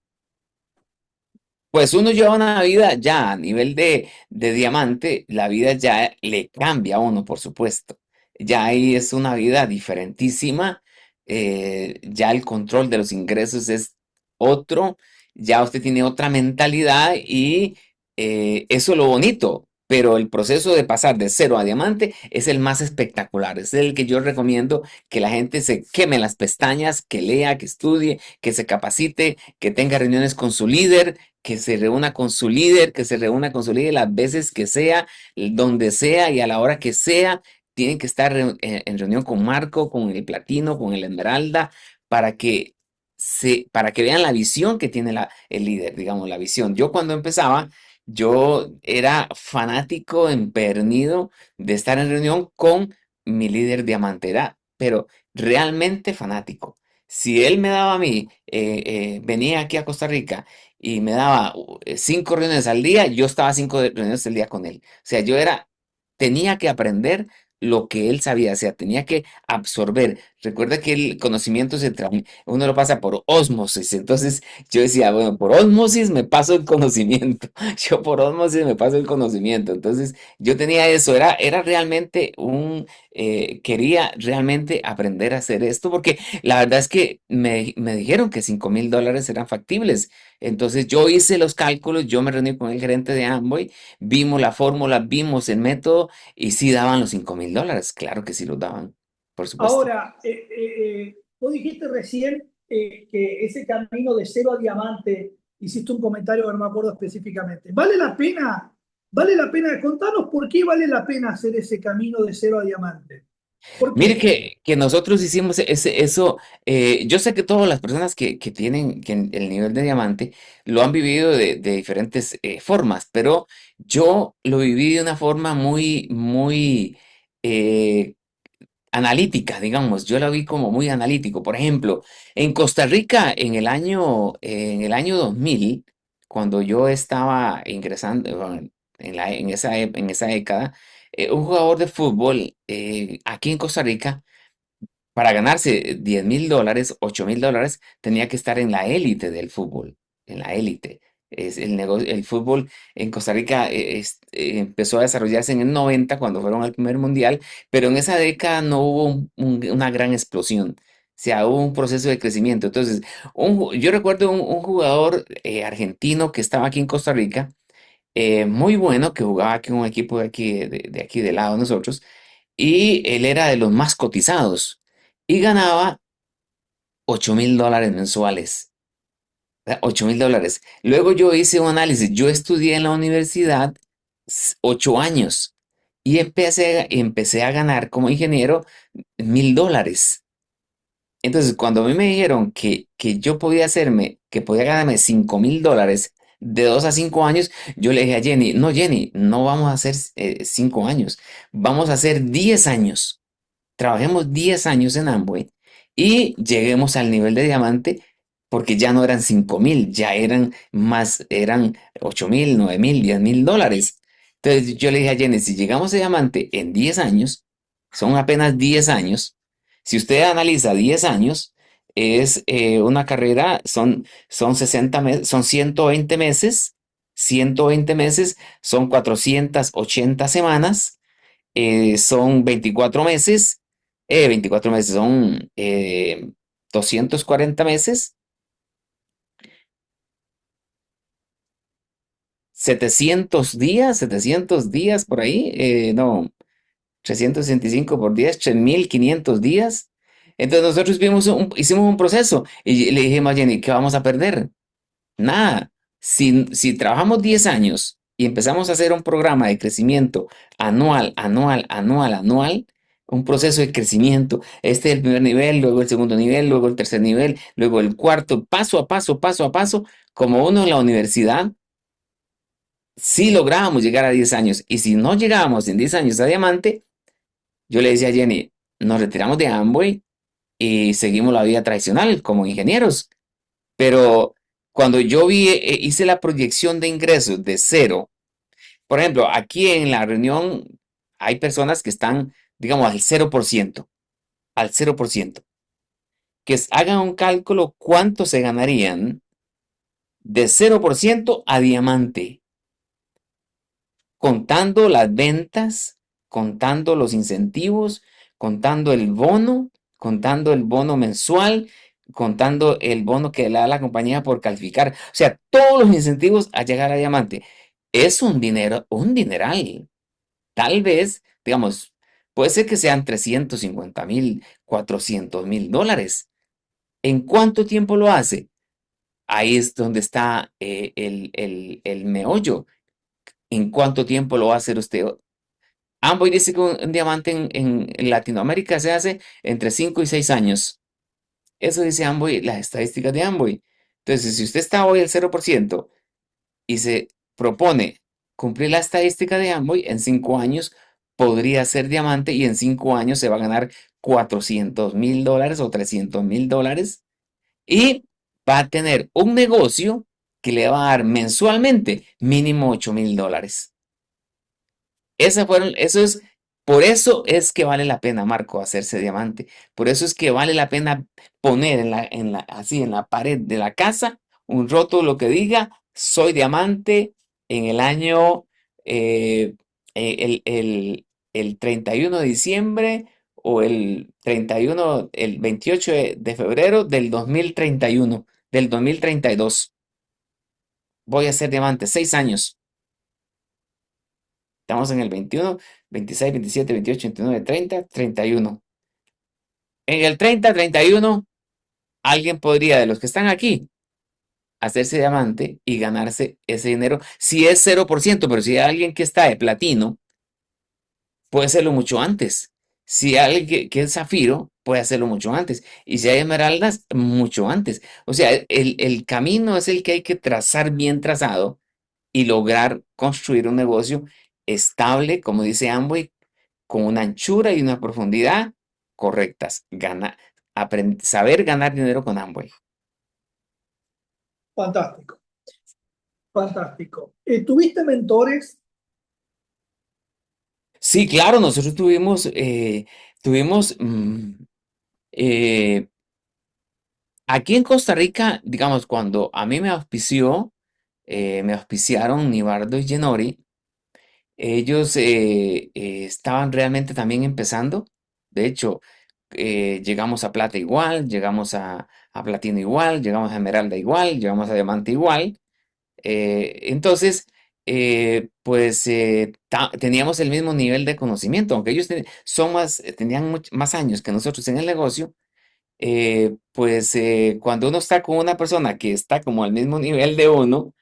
Pues uno lleva una vida ya a nivel de diamante, la vida ya le cambia a uno, por supuesto. Ya ahí es una vida diferentísima, ya el control de los ingresos es otro, ya usted tiene otra mentalidad y eso es lo bonito, pero el proceso de pasar de cero a diamante es el más espectacular, es el que yo recomiendo que la gente se queme las pestañas, que lea, que estudie, que se capacite, que tenga reuniones con su líder, que se reúna con su líder, que se reúna con su líder las veces que sea, donde sea y a la hora que sea. Tienen que estar en reunión con Marco, con el Platino, con el Esmeralda, para que vean la visión que tiene el líder, digamos, la visión. Yo cuando empezaba, yo era fanático empedernido de estar en reunión con mi líder diamantera, pero realmente fanático. Si él me daba a mí, venía aquí a Costa Rica y me daba 5 reuniones al día, yo estaba 5 reuniones al día con él. O sea, tenía que aprender lo que él sabía, o sea, tenía que absorber Recuerda que el conocimiento uno lo pasa por ósmosis. Entonces yo decía, bueno, por ósmosis me paso el conocimiento. Yo por ósmosis me paso el conocimiento. Entonces yo tenía eso, era realmente quería realmente aprender a hacer esto porque la verdad es que me dijeron que $5,000 eran factibles. Entonces yo hice los cálculos, yo me reuní con el gerente de Amway, vimos la fórmula, vimos el método y sí daban los $5,000. Claro que sí los daban, por supuesto. Ahora, vos dijiste recién que ese camino de cero a diamante, hiciste un comentario que no me acuerdo específicamente. ¿Vale la pena? ¿Vale la pena? Contanos por qué vale la pena hacer ese camino de cero a diamante. ¿Por Mire qué? que nosotros hicimos eso. Yo sé que todas las personas que tienen el nivel de diamante lo han vivido de diferentes formas, pero yo lo viví de una forma muy, muy eh, analítica, digamos. Yo la vi como muy analítico. Por ejemplo, en Costa Rica, en el año 2000, cuando yo estaba ingresando, bueno, en esa década, un jugador de fútbol aquí en Costa Rica, para ganarse $10,000, $8,000, tenía que estar en la élite del fútbol, en la élite. El fútbol en Costa Rica empezó a desarrollarse en el 90 cuando fueron al primer mundial, pero en esa década no hubo una gran explosión. O sea, hubo un proceso de crecimiento. Entonces, yo recuerdo un jugador argentino que estaba aquí en Costa Rica, muy bueno, que jugaba aquí en un equipo de aquí del lado de nosotros, y él era de los más cotizados y ganaba $8,000 mensuales. ¿Verdad? $8,000. Luego yo hice un análisis. Yo estudié en la universidad 8 años y empecé a ganar como ingeniero $1,000. Entonces, cuando a mí me dijeron que yo podía que podía ganarme $5,000 de 2 a 5 años, yo le dije a Jenny, no, Jenny, no vamos a hacer 5 años, vamos a hacer 10 años. Trabajemos 10 años en Amway y lleguemos al nivel de diamante porque ya no eran 5,000, ya eran más, eran 8,000, 9,000, $10,000. Entonces yo le dije a Jenny, si llegamos a diamante en 10 años, son apenas 10 años, si usted analiza 10 años, es una carrera, son 60 meses, son 120 meses, son 480 semanas, son 24 meses, son 240 meses, 700 días por ahí, no, 365 por 10, 3,500 días. Entonces nosotros hicimos un proceso y le dijimos a Jenny, ¿qué vamos a perder? Nada. Si trabajamos 10 años y empezamos a hacer un programa de crecimiento anual, anual, anual, anual, un proceso de crecimiento, este es el primer nivel, luego el segundo nivel, luego el tercer nivel, luego el cuarto, paso a paso, paso a paso, como uno en la universidad, si lográbamos llegar a 10 años y si no llegábamos en 10 años a diamante, yo le decía a Jenny, nos retiramos de Amway y seguimos la vida tradicional como ingenieros. Pero cuando yo hice la proyección de ingresos de cero, por ejemplo, aquí en la reunión hay personas que están, digamos, al cero por ciento, hagan un cálculo cuánto se ganarían de 0% a diamante, contando las ventas, contando los incentivos, contando el bono mensual, contando el bono que le da la compañía por calificar. O sea, todos los incentivos a llegar a diamante. Es un dinero, un dineral. Tal vez, digamos, puede ser que sean 350,000, $400,000. ¿En cuánto tiempo lo hace? Ahí es donde está el meollo. ¿En cuánto tiempo lo va a hacer usted? Amway dice que un diamante en Latinoamérica se hace entre 5 y 6 años. Eso dice Amway, las estadísticas de Amway. Entonces, si usted está hoy al 0% y se propone cumplir la estadística de Amway, en 5 años podría ser diamante y en 5 años se va a ganar $400,000 o $300,000 y va a tener un negocio que le va a dar mensualmente mínimo $8,000. Eso es Por eso es que vale la pena, Marco, hacerse diamante. Por eso es que vale la pena poner así en la pared de la casa un rótulo que diga, soy diamante en el año, eh, el 31 de diciembre o el 31, el 28 de febrero del 2031, del 2032. Voy a ser diamante, 6 años. Estamos en el 21, 26, 27, 28, 29, 30, 31. En el 30, 31, alguien podría, de los que están aquí, hacerse diamante y ganarse ese dinero. Si es 0%, pero si hay alguien que está de platino, puede hacerlo mucho antes. Si hay alguien que es zafiro, puede hacerlo mucho antes. Y si hay esmeraldas, mucho antes. O sea, el camino es el que hay que trazar bien trazado y lograr construir un negocio estable, como dice Amway, con una anchura y una profundidad correctas. Saber ganar dinero con Amway. Fantástico, fantástico. ¿Tuviste mentores? Sí, claro, nosotros tuvimos eh, aquí en Costa Rica, digamos, cuando a mí me auspiciaron Nibardo y Genori. Ellos estaban realmente también empezando. De hecho, llegamos a plata igual, llegamos a platino igual, llegamos a esmeralda igual, llegamos a diamante igual. Entonces, pues teníamos el mismo nivel de conocimiento, aunque ellos tenían más años que nosotros en el negocio. Pues cuando uno está con una persona que está como al mismo nivel de uno,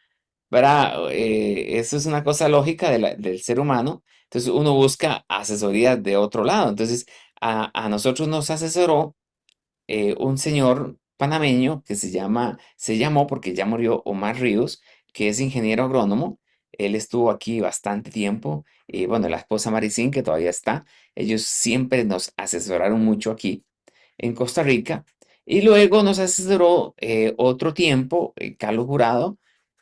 ¿verdad? Eso es una cosa lógica del ser humano. Entonces uno busca asesoría de otro lado. Entonces a nosotros nos asesoró un señor panameño que se llamó porque ya murió, Omar Ríos, que es ingeniero agrónomo. Él estuvo aquí bastante tiempo. Y bueno, la esposa Maricín, que todavía está, ellos siempre nos asesoraron mucho aquí en Costa Rica. Y luego nos asesoró otro tiempo Carlos Jurado,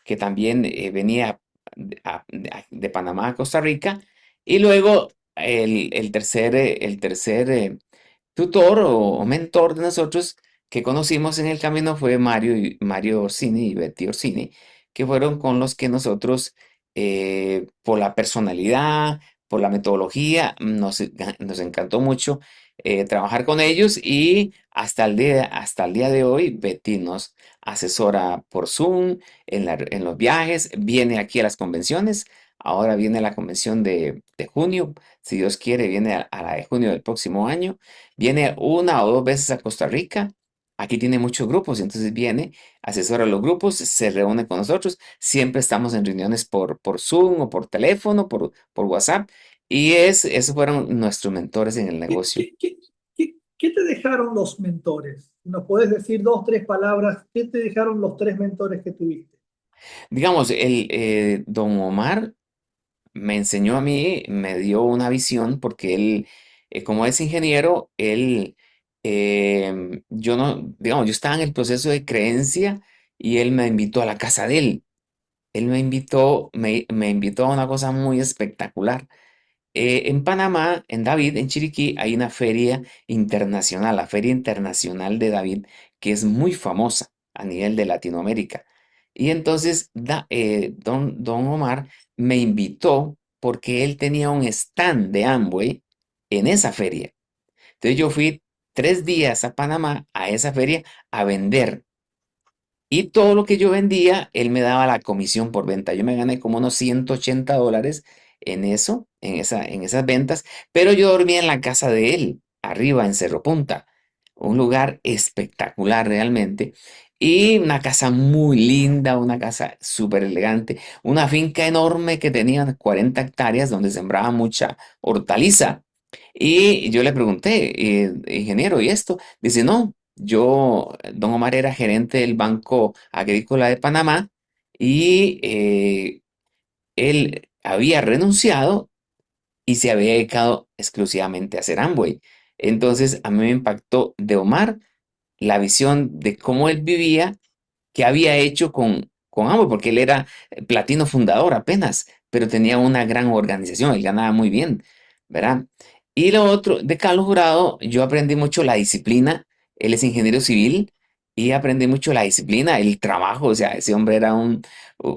que también venía de Panamá a Costa Rica. Y luego el tercer tutor o mentor de nosotros que conocimos en el camino fue Mario Orsini y Betty Orsini, que fueron con los que nosotros, por la personalidad, por la metodología, nos encantó mucho trabajar con ellos y hasta el día de hoy Betty nos asesora por Zoom en los viajes, viene aquí a las convenciones, ahora viene a la convención de junio, si Dios quiere, viene a la de junio del próximo año. Viene 1 o 2 veces a Costa Rica. Aquí tiene muchos grupos, y entonces viene, asesora a los grupos, se reúne con nosotros. Siempre estamos en reuniones por Zoom o por teléfono, por WhatsApp. Y esos fueron nuestros mentores en el ¿Qué, negocio. qué, qué, qué te dejaron los mentores? ¿Nos puedes decir dos, tres palabras? ¿Qué te dejaron los tres mentores que tuviste? Digamos, don Omar me enseñó a mí, me dio una visión, porque él, como es ingeniero, yo no, digamos, yo estaba en el proceso de creencia y él me invitó a la casa de él. Él me invitó a una cosa muy espectacular. En Panamá, en David, en Chiriquí, hay una feria internacional, la Feria Internacional de David, que es muy famosa a nivel de Latinoamérica. Y entonces don Omar me invitó porque él tenía un stand de Amway en esa feria. Entonces yo fui 3 días a Panamá a esa feria a vender. Y todo lo que yo vendía, él me daba la comisión por venta. Yo me gané como unos $180 en eso, en esas ventas, pero yo dormía en la casa de él, arriba en Cerro Punta, un lugar espectacular realmente. Y una casa muy linda, una casa súper elegante, una finca enorme que tenía 40 hectáreas donde sembraba mucha hortaliza. Y yo le pregunté, ingeniero, ¿y esto? Dice, no, don Omar era gerente del Banco Agrícola de Panamá y él había renunciado y se había dedicado exclusivamente a hacer Amway. Entonces a mí me impactó de Omar la visión de cómo él vivía, qué había hecho con Amway, porque él era platino fundador apenas, pero tenía una gran organización, él ganaba muy bien. ¿verdad? Y lo otro, de Carlos Jurado, yo aprendí mucho la disciplina. Él es ingeniero civil y aprendí mucho la disciplina, el trabajo. O sea, ese hombre era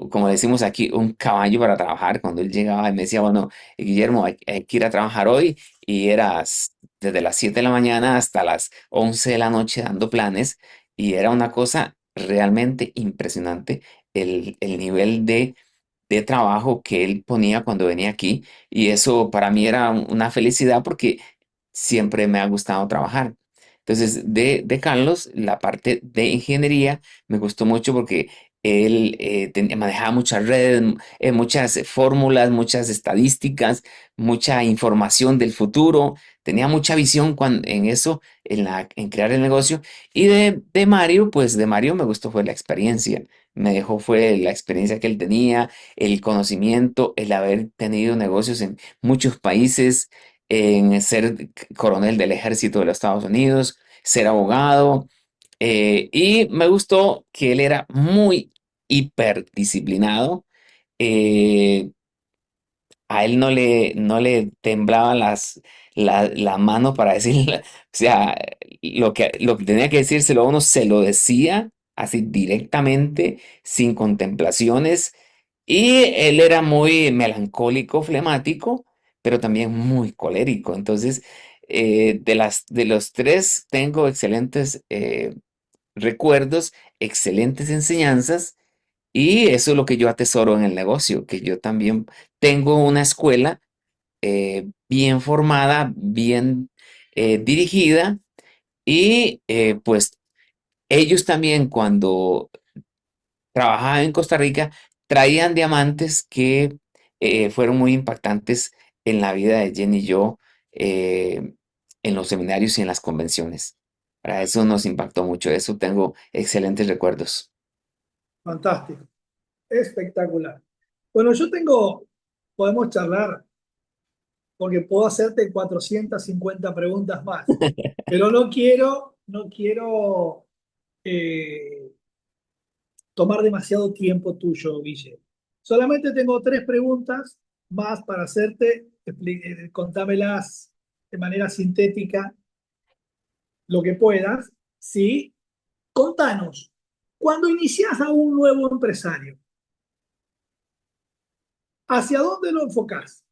como decimos aquí, un caballo para trabajar. Cuando él llegaba y me decía, bueno, Guillermo, hay que ir a trabajar hoy. Y era desde las 7 de la mañana hasta las 11 de la noche dando planes. Y era una cosa realmente impresionante el nivel de trabajo que él ponía cuando venía aquí y eso para mí era una felicidad porque siempre me ha gustado trabajar. Entonces, de Carlos, la parte de ingeniería me gustó mucho porque él manejaba muchas redes, muchas fórmulas, muchas estadísticas, mucha información del futuro, tenía mucha visión en eso, en crear el negocio. Y de Mario, pues de Mario me gustó fue la experiencia, me dejó fue la experiencia que él tenía, el conocimiento, el haber tenido negocios en muchos países, en ser coronel del ejército de los Estados Unidos, ser abogado. Y me gustó que él era muy hiperdisciplinado. eh, a él no le temblaban la mano para decirle, o sea, lo que tenía que decírselo a uno, se lo decía así directamente, sin contemplaciones. Y él era muy melancólico, flemático, pero también muy colérico. Entonces, de los tres tengo excelentes recuerdos, excelentes enseñanzas y eso es lo que yo atesoro en el negocio, que yo también tengo una escuela bien formada, bien dirigida y pues ellos también cuando trabajaban en Costa Rica traían diamantes que fueron muy impactantes en la vida de Jenny y yo en los seminarios y en las convenciones. Para eso nos impactó mucho, eso tengo excelentes recuerdos. Fantástico, espectacular. Bueno, podemos charlar porque puedo hacerte 450 preguntas más, pero no quiero tomar demasiado tiempo tuyo, Guille. Solamente tengo tres preguntas más para hacerte. Contámelas de manera sintética lo que puedas. Sí, contanos, cuando inicias a un nuevo empresario, ¿hacia dónde lo enfocás?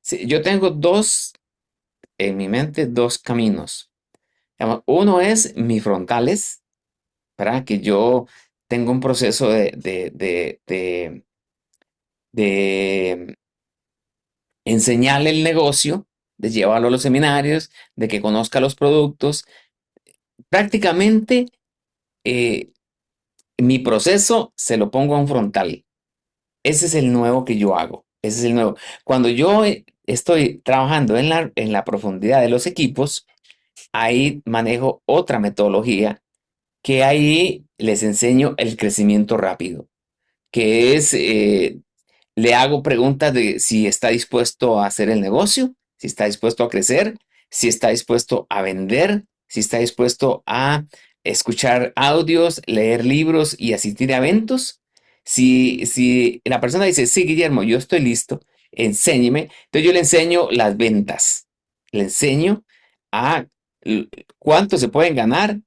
Sí, yo tengo en mi mente dos caminos. Uno es mis frontales, ¿verdad? Que yo tengo un proceso de enseñarle el negocio, de llevarlo a los seminarios, de que conozca los productos. Prácticamente eh, mi proceso se lo pongo a un frontal. Ese es el nuevo que yo hago. Ese es el nuevo. Cuando yo estoy trabajando en la profundidad de los equipos, ahí manejo otra metodología que ahí les enseño el crecimiento rápido, que es le hago preguntas de si está dispuesto a hacer el negocio, si está dispuesto a crecer, si está dispuesto a vender, si está dispuesto a escuchar audios, leer libros y asistir a eventos. Si la persona dice, sí, Guillermo, yo estoy listo, enséñeme. Entonces yo le enseño las ventas, le enseño a cuánto se pueden ganar.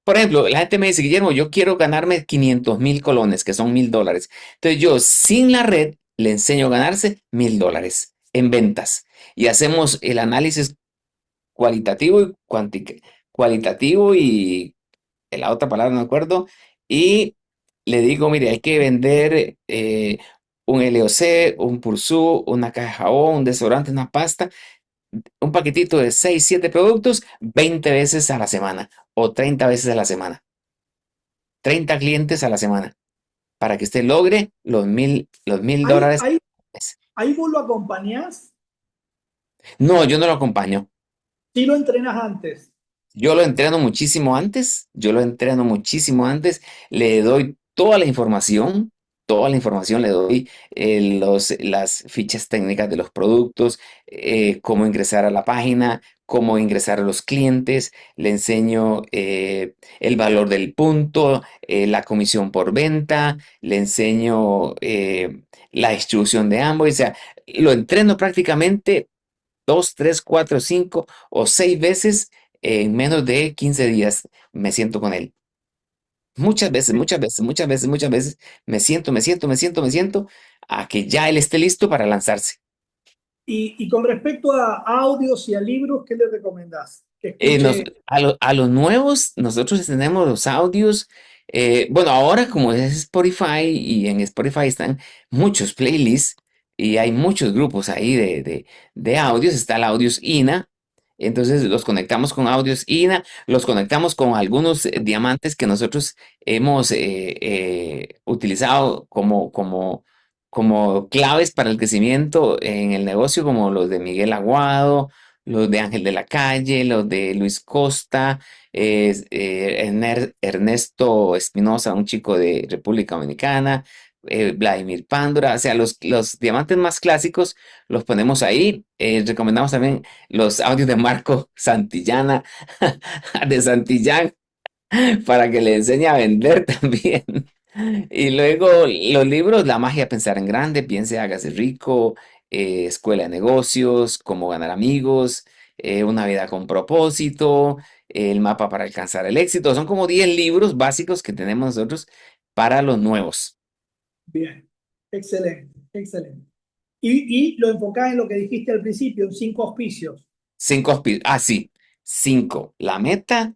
Por ejemplo, la gente me dice, Guillermo, yo quiero ganarme 500.000 colones, que son $1.000. Entonces yo, sin la red, le enseño a ganarse $1.000 en ventas. Y hacemos el análisis cualitativo y la otra palabra no me acuerdo. Y le digo, mire, hay que vender un LOC, un Pursue, una caja de jabón, un desodorante, una pasta, un paquetito de 6 7 productos 20 veces a la semana o 30 veces a la semana. 30 clientes a la semana para que usted logre los mil Ahí, dólares. ahí, ahí vos lo acompañás, No, yo no lo acompaño. si lo entrenas antes. Yo lo entreno muchísimo antes, yo lo entreno muchísimo antes, le doy toda la información le doy las fichas técnicas de los productos, cómo ingresar a la página, cómo ingresar a los clientes, le enseño el valor del punto, la comisión por venta, le enseño la distribución de ambos, o sea, lo entreno prácticamente 2, 3, 4, 5 o 6 veces en menos de 15 días. Me siento con él. Muchas veces, muchas veces, muchas veces, muchas veces me siento a que ya él esté listo para lanzarse. Y con respecto a audios y a libros, ¿qué le recomendás? Que escuche. A los nuevos, nosotros tenemos los audios. Bueno, ahora como es Spotify y en Spotify están muchos playlists y hay muchos grupos ahí de audios, está el Audios INA. Entonces los conectamos con Audios INA, los conectamos con algunos diamantes que nosotros hemos utilizado como claves para el crecimiento en el negocio, como los de Miguel Aguado, los de Ángel de la Calle, los de Luis Costa, Ernesto Espinosa, un chico de República Dominicana, Vladimir Pándora, o sea, los diamantes más clásicos los ponemos ahí. Recomendamos también los audios de Marco Santillana, de Santillán, para que le enseñe a vender también. Y luego los libros, La magia de pensar en grande, Piense, hágase rico, Escuela de negocios, Cómo ganar amigos, Una vida con propósito, El mapa para alcanzar el éxito. Son como 10 libros básicos que tenemos nosotros para los nuevos. Bien, excelente, excelente. Y lo enfocás en lo que dijiste al principio, en 5 auspicios. Sí, 5. La meta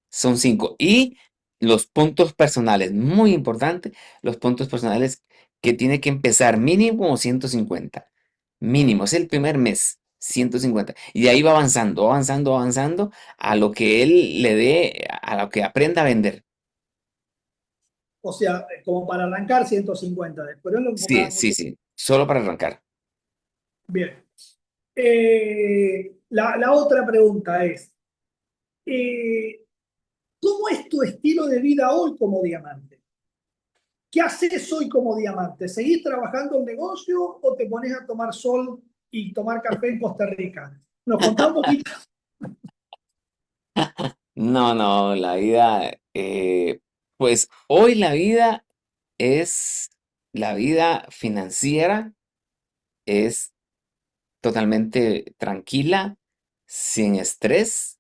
son 5. Y los puntos personales, muy importante, los puntos personales que tiene que empezar mínimo 150. Mínimo, es el primer mes, 150. Y ahí va avanzando, avanzando, avanzando a lo que él le dé, a lo que aprenda a vender. O sea, como para arrancar 150, después no lo Sí, enfocás sí, mucho. sí, solo para arrancar. Bien. La otra pregunta es, eh, ¿cómo es tu estilo de vida hoy como diamante? ¿Qué haces hoy como diamante? ¿Seguís trabajando el negocio o te pones a tomar sol y tomar café en Costa Rica? Nos contá un poquito. No, no, la vida, pues hoy la vida es, la vida financiera es totalmente tranquila, sin estrés,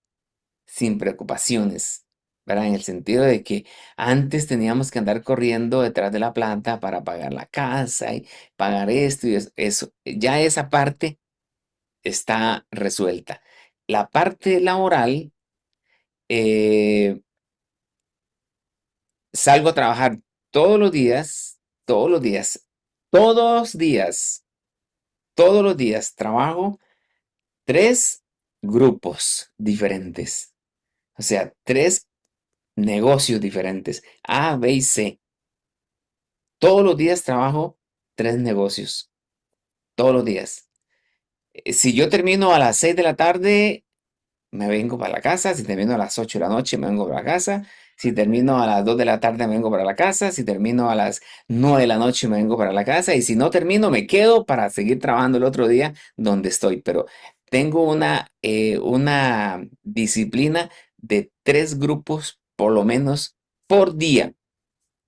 sin preocupaciones, ¿verdad? En el sentido de que antes teníamos que andar corriendo detrás de la planta para pagar la casa y pagar esto y eso. Ya esa parte está resuelta. La parte laboral, eh, salgo a trabajar todos los días, todos los días, todos los días, todos los días trabajo 3 grupos diferentes. O sea, 3 negocios diferentes. A, B y C. Todos los días trabajo 3 negocios. Todos los días. Si yo termino a las 6 de la tarde, me vengo para la casa. Si termino a las 8 de la noche, me vengo para la casa. Si termino a las 2 de la tarde, me vengo para la casa. Si termino a las 9 de la noche, me vengo para la casa. Y si no termino, me quedo para seguir trabajando el otro día donde estoy. Pero tengo una disciplina de 3 grupos, por lo menos, por día.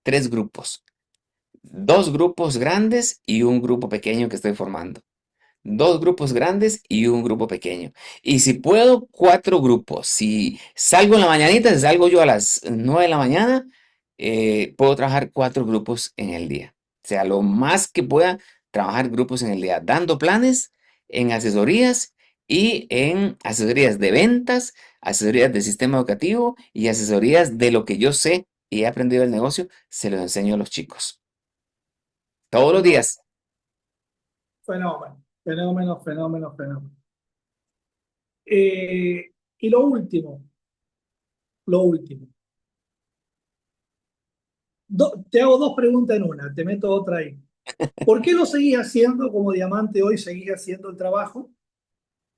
3 grupos. 2 grupos grandes y un grupo pequeño que estoy formando. 2 grupos grandes y un grupo pequeño. Y si puedo, 4 grupos. Si salgo en la mañanita, si salgo yo a las 9 de la mañana, puedo trabajar 4 grupos en el día. O sea, lo más que pueda trabajar grupos en el día, dando planes en asesorías y en asesorías de ventas, asesorías de sistema educativo y asesorías de lo que yo sé y he aprendido del negocio, se lo enseño a los chicos. Todos los Fenómeno, días. fenómeno, fenómeno, fenómeno, fenómeno. Y lo último. Te hago 2 preguntas en una, te meto otra ahí. ¿Por qué lo seguís haciendo como diamante hoy? ¿Seguís haciendo el trabajo?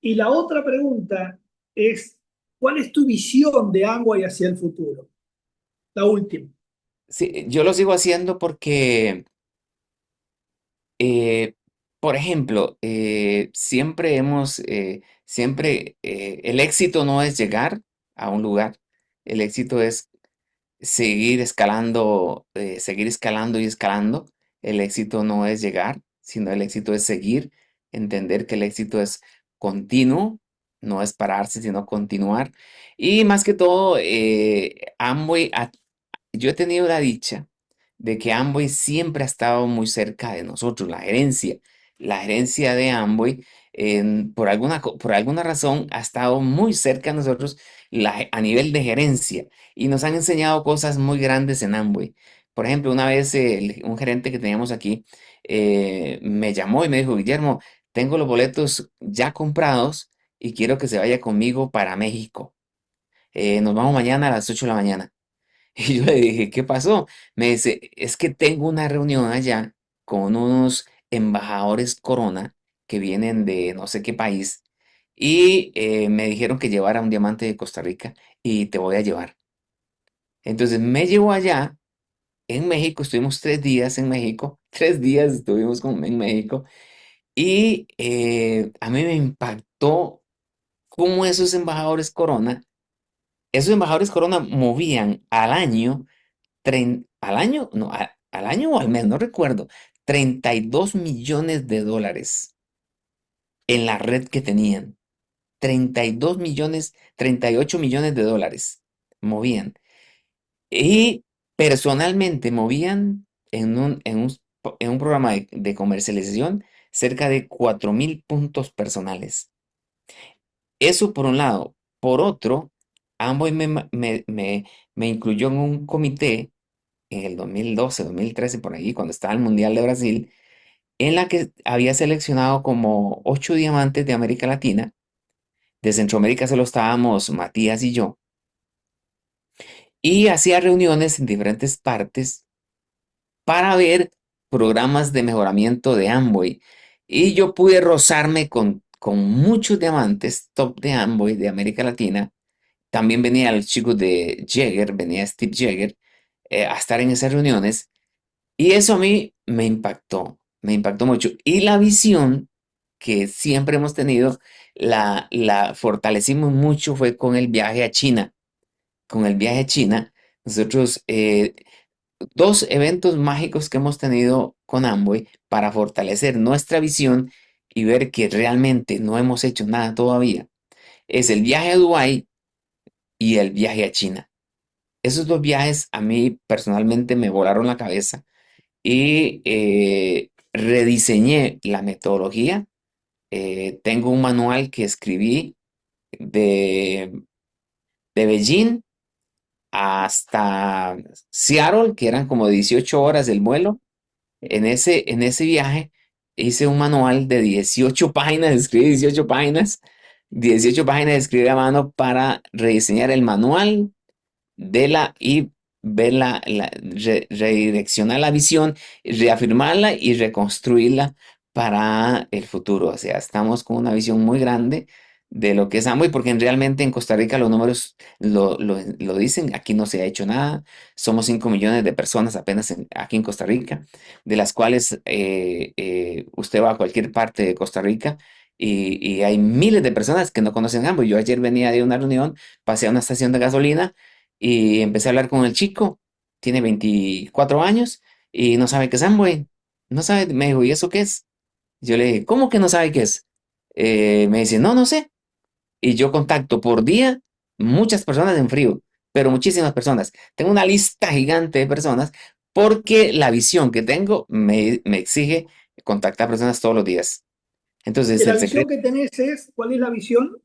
Y la otra pregunta es, ¿cuál es tu visión de Amway hacia el futuro? La última. Sí, yo lo sigo haciendo porque, eh, por ejemplo, el éxito no es llegar a un lugar, el éxito es seguir escalando y escalando. El éxito no es llegar, sino el éxito es seguir. entender que el éxito es continuo, no es pararse, sino continuar. Y más que todo, yo he tenido la dicha de que Amway siempre ha estado muy cerca de nosotros, la gerencia de Amway, por alguna razón ha estado muy cerca de nosotros a nivel de gerencia y nos han enseñado cosas muy grandes en Amway. Por ejemplo, una vez un gerente que teníamos aquí me llamó y me dijo, Guillermo, tengo los boletos ya comprados y quiero que se vaya conmigo para México. Nos vamos mañana a las 8 de la mañana. Y yo le dije, ¿qué pasó? Me dice, es que tengo una reunión allá con unos embajadores Corona que vienen de no sé qué país y me dijeron que llevara un diamante de Costa Rica y te voy a llevar. Entonces me llevó allá, en México, estuvimos 3 días en México, 3 días estuvimos en México y a mí me impactó cómo esos embajadores Corona movían al año, no, al año o al mes, no recuerdo, 32 millones de dólares en la red que tenían. 32 millones, 38 millones de dólares movían. Y personalmente movían en un programa de comercialización cerca de 4.000 puntos personales. Eso por un lado. Por otro, Amway me incluyó en un comité en el 2012, 2013, por ahí, cuando estaba el Mundial de Brasil, en la que había seleccionado como 8 diamantes de América Latina. De Centroamérica solo estábamos Matías y yo. Y hacía reuniones en diferentes partes para ver programas de mejoramiento de Amway. Y yo pude rozarme con muchos diamantes top de Amway de América Latina. También venía el chico de Jagger, venía Steve Jagger, a estar en esas reuniones. Y eso a mí me impactó mucho. Y la visión que siempre hemos tenido, la fortalecimos mucho fue con el viaje a China. Con el viaje a China, nosotros, dos eventos mágicos que hemos tenido con Amway para fortalecer nuestra visión y ver que realmente no hemos hecho nada todavía, es el viaje a Dubái y el viaje a China. Esos dos viajes a mí personalmente me volaron la cabeza y rediseñé la metodología. Tengo un manual que escribí de, de Beijing hasta Seattle, que eran como 18 horas del vuelo. En ese viaje hice un manual de 18 páginas, escribí 18 páginas escribí a mano para rediseñar el manual y ver redireccionar la visión, reafirmarla y reconstruirla para el futuro. O sea, estamos con una visión muy grande de lo que es Amway, porque realmente en Costa Rica los números lo dicen, aquí no se ha hecho nada, somos 5 millones de personas apenas aquí en Costa Rica, de las cuales usted va a cualquier parte de Costa Rica y hay miles de personas que no conocen Amway. Yo ayer venía de una reunión, pasé a una estación de gasolina y empecé a hablar con el chico, tiene 24 años y no sabe qué es Amway. No sabe, me dijo, ¿y eso qué es? Yo le dije, ¿cómo que no sabe qué es? Me dice, no, no sé. Y yo contacto por día muchas personas en frío, pero muchísimas personas. Tengo una lista gigante de personas porque la visión que tengo me exige contactar personas todos los días. Y Entonces, la el visión secreto que tenés es, ¿cuál es la visión?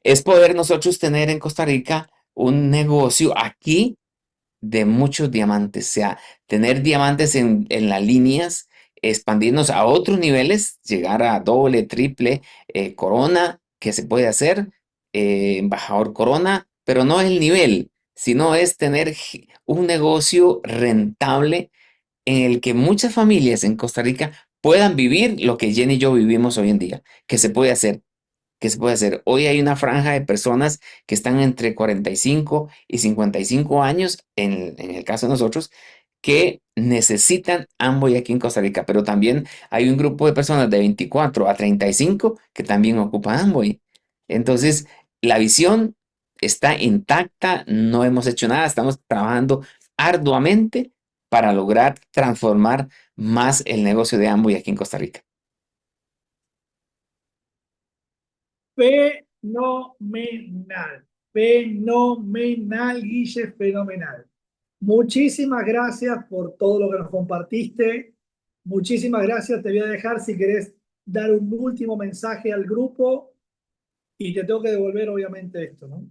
es poder nosotros tener en Costa Rica un negocio aquí de muchos diamantes, o sea, tener diamantes en las líneas, expandirnos a otros niveles, llegar a doble, triple, corona, que se puede hacer, embajador corona, pero no es el nivel, sino es tener un negocio rentable en el que muchas familias en Costa Rica puedan vivir lo que Jenny y yo vivimos hoy en día, que se puede hacer. ¿Qué se puede hacer? Hoy hay una franja de personas que están entre 45 y 55 años, en el caso de nosotros, que necesitan Amway aquí en Costa Rica, pero también hay un grupo de personas de 24 a 35 que también ocupan Amway. Entonces, la visión está intacta, no hemos hecho nada, estamos trabajando arduamente para lograr transformar más el negocio de Amway aquí en Costa Rica. Fenomenal. Fenomenal, Guille, fenomenal. Muchísimas gracias por todo lo que nos compartiste. Muchísimas gracias. Te voy a dejar si querés dar un último mensaje al grupo y te tengo que devolver, obviamente, esto, ¿no?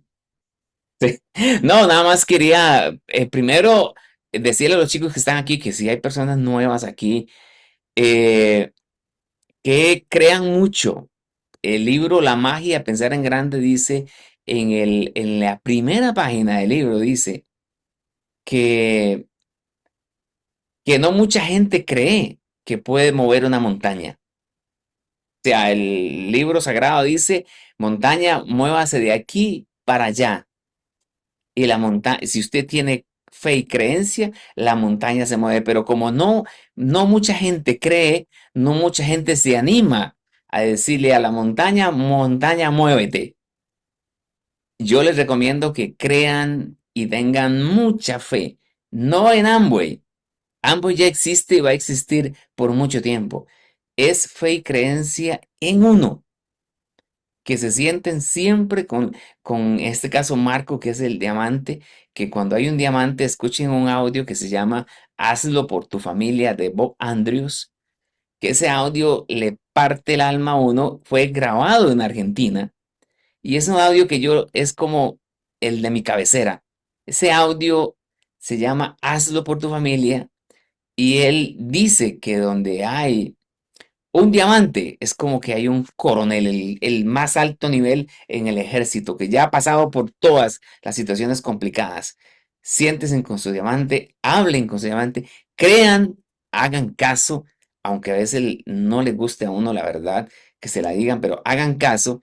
Sí. No, nada más quería primero decirle a los chicos que están aquí que si hay personas nuevas aquí, eh, que crean mucho. El libro La magia, pensar en grande dice en la primera página del libro dice que, que no mucha gente cree que puede mover una montaña. O sea, el libro sagrado dice, montaña, muévase de aquí para allá. Y la montaña, si usted tiene fe y creencia, la montaña se mueve. Pero como no mucha gente cree, no mucha gente se anima a decirle a la montaña, montaña, muévete. Yo les recomiendo que crean y tengan mucha fe, no en Amway. Amway ya existe y va a existir por mucho tiempo. Es fe y creencia en uno, que se sienten siempre con este caso Marco, que es el diamante, que cuando hay un diamante escuchen un audio que se llama Hazlo por tu familia de Bob Andrews, que ese audio le parte el alma a uno, fue grabado en Argentina y es un audio que yo es como el de mi cabecera. Ese audio se llama Hazlo por tu familia y él dice que donde hay un diamante es como que hay un coronel, el más alto nivel en el ejército, que ya ha pasado por todas las situaciones complicadas. Siéntense con su diamante, hablen con su diamante, crean, hagan caso, aunque a veces no les guste a uno la verdad, que se la digan, pero hagan caso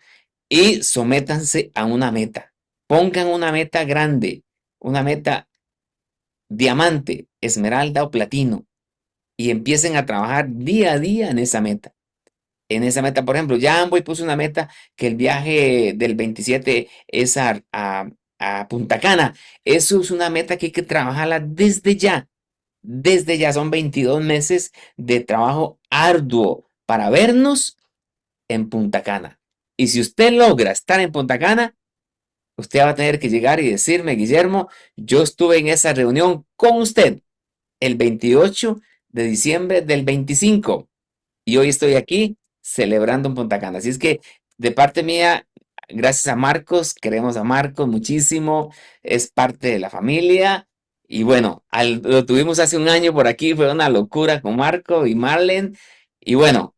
y sométanse a una meta. Pongan una meta grande, una meta diamante, esmeralda o platino, y empiecen a trabajar día a día en esa meta. Por ejemplo, ya Amboy puso una meta que el viaje del 27 es a Punta Cana. Eso es una meta que hay que trabajarla desde ya. Desde ya son 22 meses de trabajo arduo para vernos en Punta Cana. Y si usted logra estar en Punta Cana, usted va a tener que llegar y decirme, Guillermo, yo estuve en esa reunión con usted el 28 de diciembre del 25 y hoy estoy aquí celebrando en Punta Cana. Así es que de parte mía, gracias a Marcos, queremos a Marcos muchísimo, es parte de la familia. Y bueno, lo tuvimos hace un año por aquí, fue una locura con Marco y Marlen. Y bueno,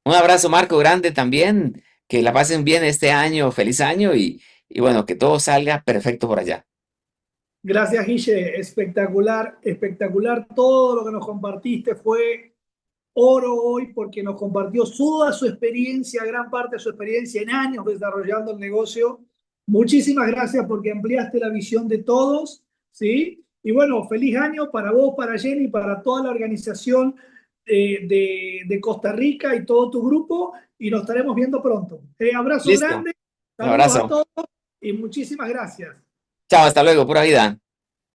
un abrazo Marco grande también, que la pasen bien este año, feliz año y bueno, que todo salga perfecto por allá. Gracias, Guille. Espectacular, espectacular. Todo lo que nos compartiste fue oro hoy porque nos compartió toda su experiencia, gran parte de su experiencia en años desarrollando el negocio. Muchísimas gracias porque ampliaste la visión de todos, ¿sí? Y bueno, feliz año para vos, para Jenny, para toda la organización de Costa Rica y todo tu grupo y nos estaremos viendo pronto. Abrazo Listo, grande, un saludos a abrazo. todos y muchísimas gracias. Chao, hasta luego, pura vida.